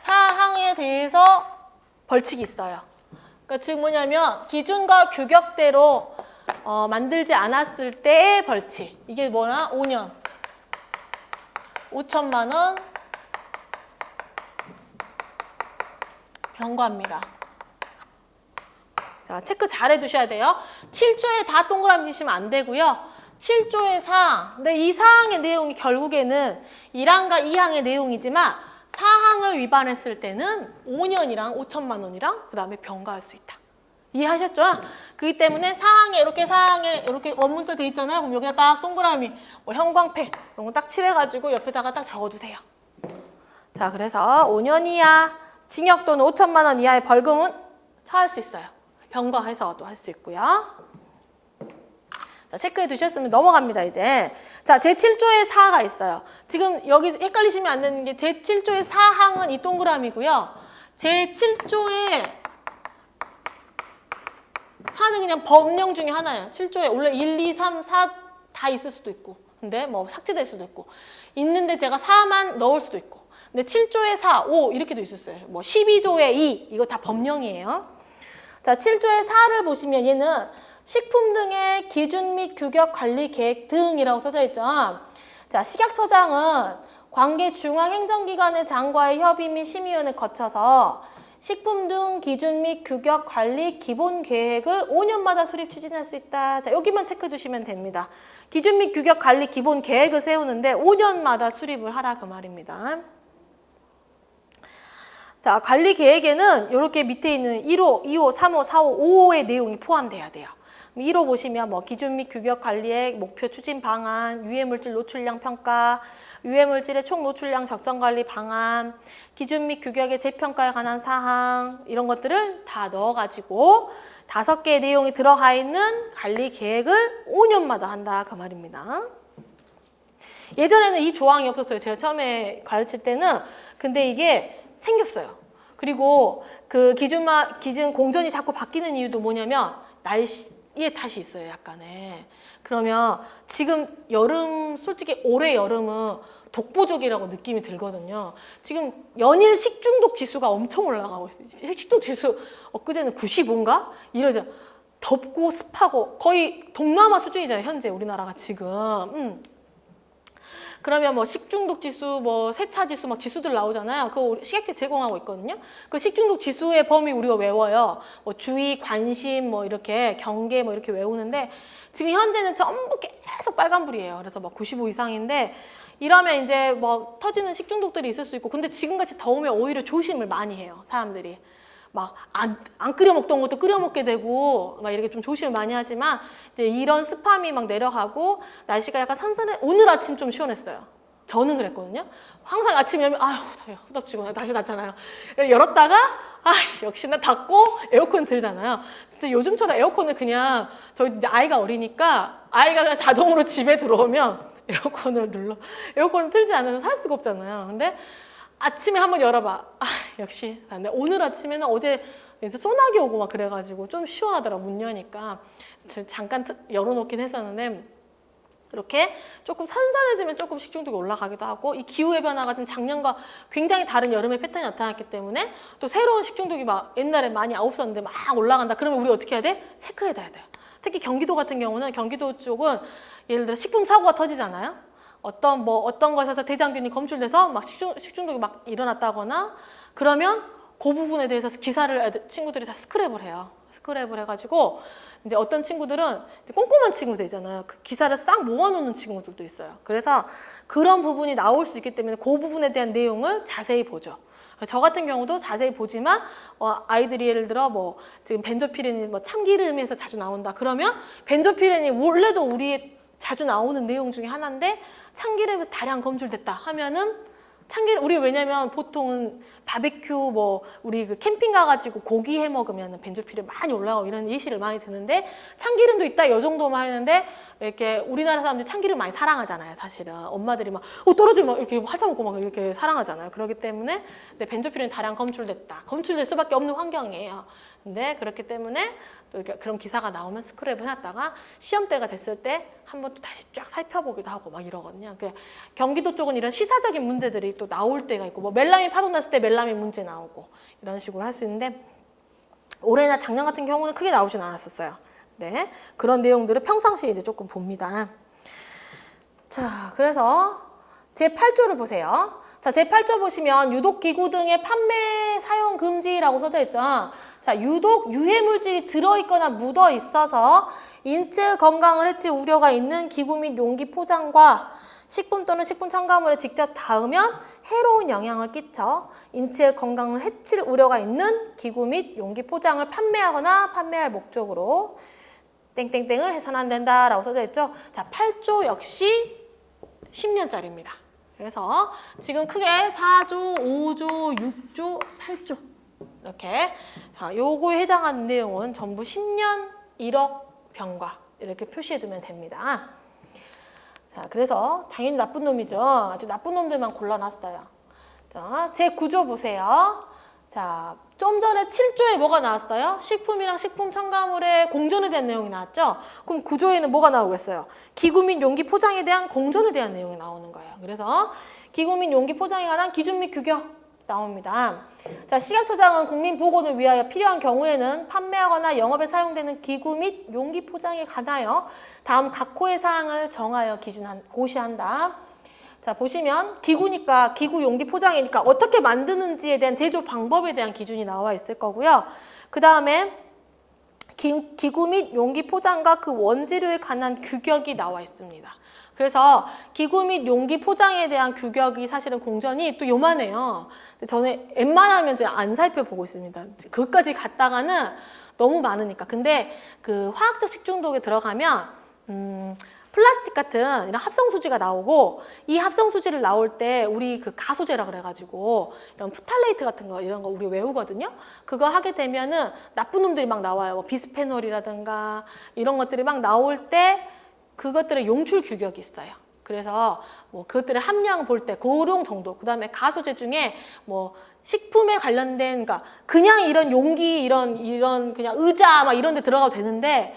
사항에 대해서 벌칙이 있어요. 그러니까 즉 뭐냐면 기준과 규격대로 만들지 않았을 때의 벌칙. 이게 뭐냐? 5년, 5천만 원, 병과입니다. 자, 체크 잘 해두셔야 돼요. 7조에 다 동그라미 치시면 안 되고요. 7조의 사항. 근데 이 사항의 내용이 결국에는 1항과 2항의 내용이지만 사항을 위반했을 때는 5년이랑 5천만 원이랑 그 다음에 병과할 수 있다. 이해하셨죠? 그렇기 때문에 사항에 이렇게 원문자 돼 있잖아요. 그럼 여기다 딱 동그라미, 뭐 형광펜 이런 거 딱 칠해가지고 옆에다가 딱 적어주세요. 자, 그래서 5년 이하 징역 또는 5천만 원 이하의 벌금은 처할 수 있어요. 병과해서도 할 수 있고요. 자, 체크해 두셨으면 넘어갑니다, 이제. 자, 제7조의 4가 있어요. 지금 여기 헷갈리시면 안 되는 게 제7조의 4항은 이 동그라미고요. 제7조의 4는 그냥 법령 중에 하나예요. 7조에 원래 1, 2, 3, 4 다 있을 수도 있고 근데 뭐 삭제될 수도 있고 있는데 제가 4만 넣을 수도 있고 근데 7조에 4, 5 이렇게도 있었어요. 뭐 12조에 2 이거 다 법령이에요. 자, 7조의 4를 보시면 얘는 식품 등의 기준 및 규격 관리 계획 등이라고 써져 있죠. 자, 식약처장은 관계 중앙행정기관의 장과의 협의 및 심의위원회 거쳐서 식품 등 기준 및 규격 관리 기본 계획을 5년마다 수립 추진할 수 있다. 자, 여기만 체크해 두시면 됩니다. 기준 및 규격 관리 기본 계획을 세우는데 5년마다 수립을 하라 그 말입니다. 자, 관리 계획에는 이렇게 밑에 있는 1호, 2호, 3호, 4호, 5호의 내용이 포함돼야 돼요. 1호 보시면 뭐 기준 및 규격 관리의 목표 추진 방안, 유해물질 노출량 평가, 유해물질의 총 노출량 적정 관리 방안, 기준 및 규격의 재평가에 관한 사항 이런 것들을 다 넣어가지고 5개의 내용이 들어가 있는 관리 계획을 5년마다 한다 그 말입니다. 예전에는 이 조항이 없었어요. 제가 처음에 가르칠 때는. 근데 이게 생겼어요. 그리고 그 기준 공전이 자꾸 바뀌는 이유도 뭐냐면 날씨에 탓이 있어요. 약간의. 그러면 지금 여름, 솔직히 올해 여름은 독보적이라고 느낌이 들거든요. 지금 연일 식중독 지수가 엄청 올라가고 있어요. 식중독 지수 엊그제는 95인가? 이러죠. 덥고 습하고 거의 동남아 수준이잖아요. 현재 우리나라가 지금. 그러면 뭐 식중독 지수, 뭐 세차 지수 막 지수들 나오잖아요. 그거 식약처 제공하고 있거든요. 그 식중독 지수의 범위 우리가 외워요. 뭐 주의, 관심, 뭐 이렇게 경계 뭐 이렇게 외우는데 지금 현재는 전부 계속 빨간불이에요. 그래서 막 95 이상인데 이러면 이제 뭐 터지는 식중독들이 있을 수 있고 근데 지금같이 더우면 오히려 조심을 많이 해요. 사람들이. 막 안 끓여 먹던 것도 끓여 먹게 되고 막 이렇게 좀 조심을 많이 하지만 이제 이런 습함이 막 내려가고 날씨가 약간 선선해. 오늘 아침 좀 시원했어요. 저는 그랬거든요. 항상 아침에 열면 아휴 후덥지구나 다시 닫잖아요. 열었다가 역시나 닫고 에어컨 틀잖아요. 진짜 요즘처럼 에어컨을 그냥 저희 이제 아이가 어리니까 아이가 그냥 자동으로 집에 들어오면 에어컨을 에어컨을 틀지 않으면 살 수가 없잖아요. 근데 아침에 한번 열어봐. 역시. 근데 오늘 아침에는 어제 소나기 오고 막 그래가지고 좀 시원하더라, 문 여니까. 잠깐 열어놓긴 했었는데, 이렇게 조금 선선해지면 조금 식중독이 올라가기도 하고, 이 기후의 변화가 지금 작년과 굉장히 다른 여름의 패턴이 나타났기 때문에 또 새로운 식중독이 막 옛날에 많이 없었는데 막 올라간다. 그러면 우리 어떻게 해야 돼? 체크해야 돼요. 특히 경기도 같은 경우는 경기도 쪽은 예를 들어 식품 사고가 터지잖아요. 어떤 것에서 대장균이 검출돼서 막 식중독이 막 일어났다거나 그러면 그 부분에 대해서 기사를 친구들이 다 스크랩을 해요. 스크랩을 해가지고 이제 어떤 친구들은 꼼꼼한 친구들 있잖아요. 그 기사를 싹 모아놓는 친구들도 있어요. 그래서 그런 부분이 나올 수 있기 때문에 그 부분에 대한 내용을 자세히 보죠. 저 같은 경우도 자세히 보지만 아이들이 예를 들어 뭐 지금 벤조피렌이 뭐 참기름에서 자주 나온다 그러면 벤조피렌이 원래도 우리 자주 나오는 내용 중에 하나인데 참기름에서 다량 검출됐다 하면은 참기름 우리 왜냐면 보통은 바베큐 뭐 우리 그 캠핑 가가지고 고기 해 먹으면 벤조피렌 많이 올라오고 이런 예시를 많이 드는데 참기름도 있다 이 정도만 하는데 이렇게 우리나라 사람들이 참기름 많이 사랑하잖아요. 사실은 엄마들이 막 떨어지면 막 이렇게 핥아먹고 막 이렇게 사랑하잖아요. 그렇기 때문에 벤조피렌 다량 검출됐다. 검출될 수밖에 없는 환경이에요. 근데 그렇기 때문에 또 이렇게 그런 기사가 나오면 스크랩 해놨다가 시험 때가 됐을 때 한번 또 다시 쫙 살펴보기도 하고 막 이러거든요. 경기도 쪽은 이런 시사적인 문제들이 또 나올 때가 있고 뭐 멜라민 파동 났을 때 멜라민 문제 나오고 이런 식으로 할 수 있는데 올해나 작년 같은 경우는 크게 나오진 않았었어요. 네, 그런 내용들을 평상시에 이제 조금 봅니다. 자, 그래서 제8조를 보세요. 자, 제8조 보시면 유독기구 등의 판매, 사용 금지라고 써져 있죠. 자, 유독 유해물질이 들어있거나 묻어 있어서 인체 건강을 해칠 우려가 있는 기구 및 용기 포장과 식품 또는 식품 첨가물에 직접 닿으면 해로운 영향을 끼쳐 인체 건강을 해칠 우려가 있는 기구 및 용기 포장을 판매하거나 판매할 목적으로 땡땡땡을 해서는 안 된다라고 써져 있죠. 자, 8조 역시 10년짜리입니다. 그래서 지금 크게 4조, 5조, 6조, 8조 이렇게 요거에 해당하는 내용은 전부 10년 1억 병과 이렇게 표시해두면 됩니다. 자, 그래서 당연히 나쁜 놈이죠. 아주 나쁜 놈들만 골라놨어요. 자, 제 9조 보세요. 자, 좀 전에 7조에 뭐가 나왔어요? 식품이랑 식품 첨가물의 공존에 대한 내용이 나왔죠? 그럼 9조에는 뭐가 나오겠어요? 기구 및 용기 포장에 대한 공존에 대한 내용이 나오는 거예요. 그래서 기구 및 용기 포장에 관한 기준 및 규격 나옵니다. 자, 식약처장은 국민 보건을 위하여 필요한 경우에는 판매하거나 영업에 사용되는 기구 및 용기 포장에 관하여 다음 각 호의 사항을 정하여 고시한다. 자, 보시면 기구니까 기구 용기 포장이니까 어떻게 만드는지에 대한 제조 방법에 대한 기준이 나와 있을 거고요. 그 다음에 기구 및 용기 포장과 그 원재료에 관한 규격이 나와 있습니다. 그래서 기구 및 용기 포장에 대한 규격이 사실은 공전이 또 요만해요. 저는 웬만하면 이제 안 살펴보고 있습니다. 그것까지 갔다가는 너무 많으니까. 근데 그 화학적 식중독에 들어가면 플라스틱 같은 이런 합성수지가 나오고 이 합성수지를 나올 때 우리 그 가소제라 그래가지고 이런 프탈레이트 같은 거 이런 거 우리 외우거든요. 그거 하게 되면은 나쁜 놈들이 막 나와요. 뭐 비스페놀이라든가 이런 것들이 막 나올 때 그것들의 용출 규격이 있어요. 그래서 뭐 그것들의 함량 볼 때 그런 정도. 그다음에 가소제 중에 뭐 식품에 관련된 그러니까 그냥 이런 용기 이런 그냥 의자 막 이런 데 들어가도 되는데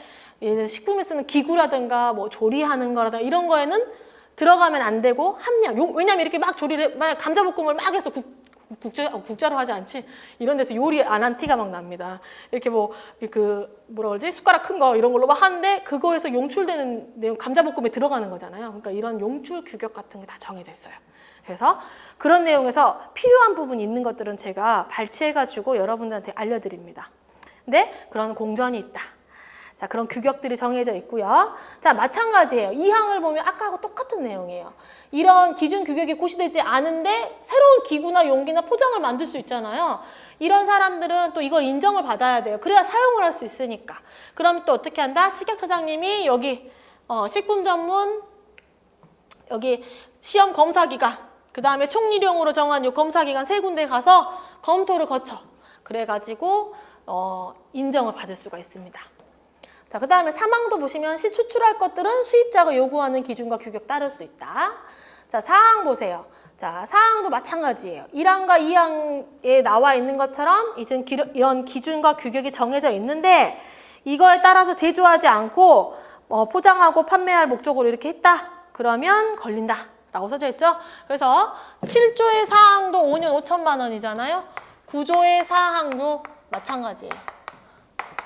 식품에 쓰는 기구라든가 뭐 조리하는 거라든가 이런 거에는 들어가면 안 되고 함량. 왜냐면 이렇게 막 조리를 만약 감자볶음을 막 해서 국자로 하지 않지. 이런 데서 요리 안 한 티가 막 납니다. 이렇게 뭐 뭐라 그러지? 숟가락 큰 거 이런 걸로 막 하는데 그거에서 용출되는 내용 감자볶음에 들어가는 거잖아요. 그러니까 이런 용출 규격 같은 게 다 정해져 있어요. 그래서 그런 내용에서 필요한 부분이 있는 것들은 제가 발췌해가지고 여러분들한테 알려드립니다. 근데 그런 공전이 있다. 자, 그런 규격들이 정해져 있고요. 자, 마찬가지예요. 이 항을 보면 아까하고 똑같은 내용이에요. 이런 기준 규격이 고시되지 않은데 새로운 기구나 용기나 포장을 만들 수 있잖아요. 이런 사람들은 또 이걸 인정을 받아야 돼요. 그래야 사용을 할 수 있으니까. 그럼 또 어떻게 한다? 식약처장님이 여기 식품 전문 여기 시험 검사기관 그 다음에 총리령으로 정한 이 검사기관 세 군데 가서 검토를 거쳐. 그래가지고 인정을 받을 수가 있습니다. 자, 그 다음에 3항도 보시면 수출할 것들은 수입자가 요구하는 기준과 규격 따를 수 있다. 자, 4항 보세요. 자, 4항도 마찬가지예요. 1항과 2항에 나와 있는 것처럼 이런 기준과 규격이 정해져 있는데 이거에 따라서 제조하지 않고 포장하고 판매할 목적으로 이렇게 했다. 그러면 걸린다. 라고 써져 있죠. 그래서 7조의 4항도 5년 5천만 원이잖아요. 9조의 4항도 마찬가지예요.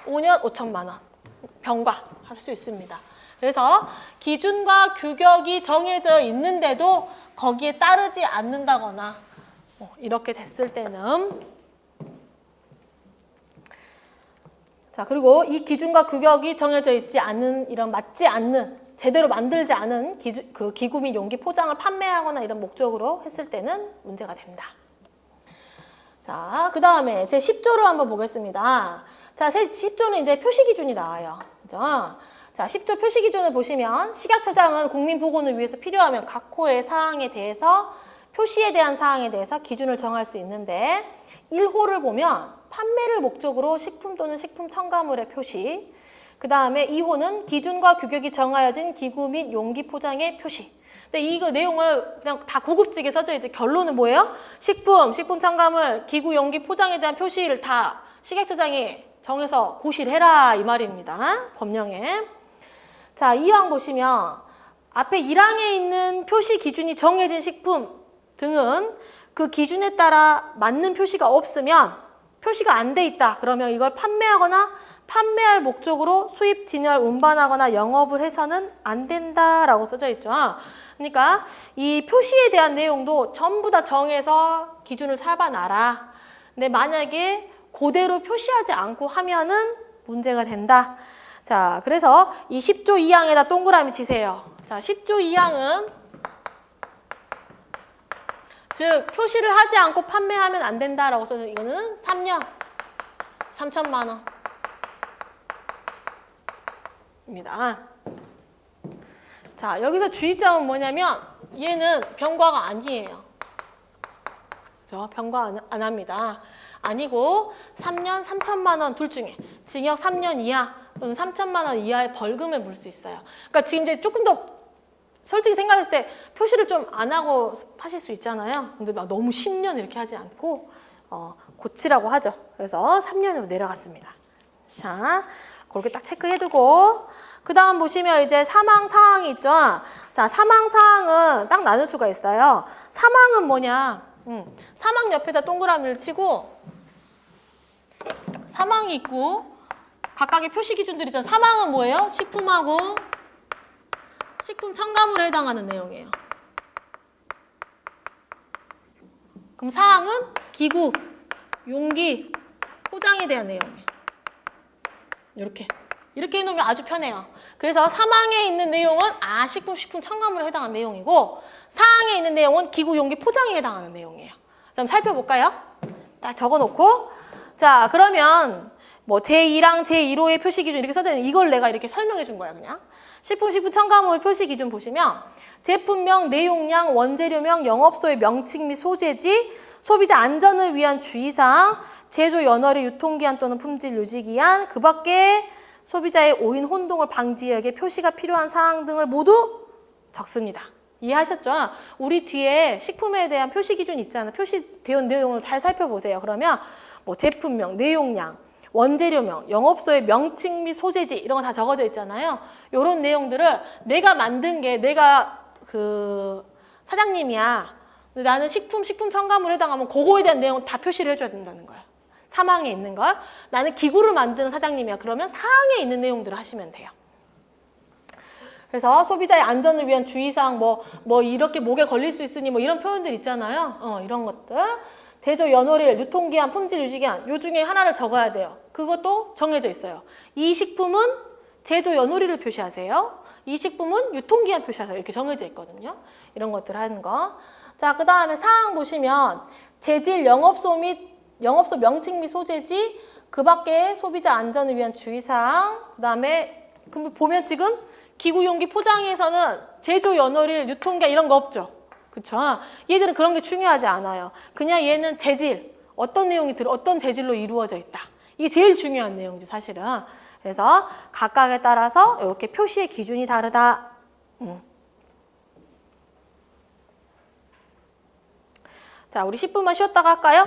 5년 5천만 원. 병과 할 수 있습니다. 그래서 기준과 규격이 정해져 있는데도 거기에 따르지 않는다거나 이렇게 됐을 때는 자, 그리고 이 기준과 규격이 정해져 있지 않은 이런 맞지 않는 제대로 만들지 않은 기구 및 용기 포장을 판매하거나 이런 목적으로 했을 때는 문제가 된다. 자, 그 다음에 제 10조를 한번 보겠습니다. 자, 제 10조는 이제 표시 기준이 나와요. 그죠? 자, 10조 표시 기준을 보시면 식약처장은 국민 보건을 위해서 필요하면 각 호의 사항에 대해서 표시에 대한 사항에 대해서 기준을 정할 수 있는데 1호를 보면 판매를 목적으로 식품 또는 식품 첨가물의 표시, 그 다음에 2호는 기준과 규격이 정하여진 기구 및 용기 포장의 표시. 근데 이거 내용을 그냥 다 고급지게 써져 있지. 결론은 뭐예요? 식품, 식품 첨가물, 기구, 용기 포장에 대한 표시를 다 식약처장이 정해서 고시를 해라 이 말입니다. 법령에. 자, 2항 보시면 앞에 1항에 있는 표시 기준이 정해진 식품 등은 그 기준에 따라 맞는 표시가 없으면 표시가 안 돼 있다. 그러면 이걸 판매하거나 판매할 목적으로 수입, 진열, 운반하거나 영업을 해서는 안 된다라고 써져 있죠. 그러니까 이 표시에 대한 내용도 전부 다 정해서 기준을 잡아놔라. 근데 만약에 그대로 표시하지 않고 하면은 문제가 된다. 자, 그래서 이 10조 2항에다 동그라미 치세요. 자, 10조 2항은 즉 표시를 하지 않고 판매하면 안 된다라고 써서 이거는 3년 3천만 원. 입니다. 자, 여기서 주의점은 뭐냐면 얘는 병과가 아니에요. 그죠? 병과 안 합니다. 아니고 3년 3천만 원 둘 중에 징역 3년 이하 또는 3천만 원 이하의 벌금을 물 수 있어요. 그러니까 지금 이제 조금 더 솔직히 생각했을 때 표시를 좀 안 하고 하실 수 있잖아요. 근데 너무 10년 이렇게 하지 않고 고치라고 하죠. 그래서 3년으로 내려갔습니다. 자, 그렇게 딱 체크해두고 그 다음 보시면 이제 사망 사항이 있죠. 자, 사망 사항은 딱 나눌 수가 있어요. 사망은 뭐냐? 사망 옆에다 동그라미를 치고 사망이 있고 각각의 표시 기준들이 있잖아요. 사망은 뭐예요? 식품하고 식품 첨가물에 해당하는 내용이에요. 그럼 사항은 기구, 용기, 포장에 대한 내용이에요. 이렇게 해놓으면 아주 편해요. 그래서 사망에 있는 내용은 식품 첨가물에 해당하는 내용이고 사항에 있는 내용은 기구, 용기, 포장에 해당하는 내용이에요. 자, 한번 살펴볼까요? 딱 적어놓고 자, 그러면 뭐 제1항, 제1호의 표시 기준 이렇게 써져 있는 이걸 내가 이렇게 설명해 준 거야, 그냥. 식품 첨가물 표시 기준 보시면 제품명, 내용량, 원재료명, 영업소의 명칭 및 소재지, 소비자 안전을 위한 주의사항, 제조 연월의 유통기한 또는 품질 유지기한, 그 밖에 소비자의 오인 혼동을 방지하기 위해 표시가 필요한 사항 등을 모두 적습니다. 이해하셨죠? 우리 뒤에 식품에 대한 표시 기준 있잖아요. 표시되어 내용을 잘 살펴보세요. 그러면 뭐 제품명, 내용량, 원재료명, 영업소의 명칭 및 소재지 이런 거 다 적어져 있잖아요. 이런 내용들을 내가 만든 게 내가 그 사장님이야. 나는 식품 첨가물에 해당하면 그거에 대한 내용을 다 표시를 해줘야 된다는 거야. 사망에 있는 걸. 나는 기구를 만드는 사장님이야. 그러면 사항에 있는 내용들을 하시면 돼요. 그래서 소비자의 안전을 위한 주의사항 뭐 이렇게 목에 걸릴 수 있으니 뭐 이런 표현들 있잖아요. 이런 것들. 제조 연월일, 유통기한, 품질 유지기한 요 중에 하나를 적어야 돼요. 그것도 정해져 있어요. 이 식품은 제조 연월일을 표시하세요. 이 식품은 유통기한 표시하세요. 이렇게 정해져 있거든요. 이런 것들 하는 거. 자, 그 다음에 사항 보시면 재질, 영업소 명칭 및 소재지, 그 밖에 소비자 안전을 위한 주의사항, 그 다음에 보면 지금 기구, 용기, 포장에서는 제조 연월일, 유통기한 이런 거 없죠. 그쵸? 얘들은 그런 게 중요하지 않아요. 그냥 얘는 재질, 어떤 내용이 어떤 재질로 이루어져 있다. 이게 제일 중요한 내용이죠, 사실은. 그래서 각각에 따라서 이렇게 표시의 기준이 다르다. 자, 우리 10분만 쉬었다가 할까요?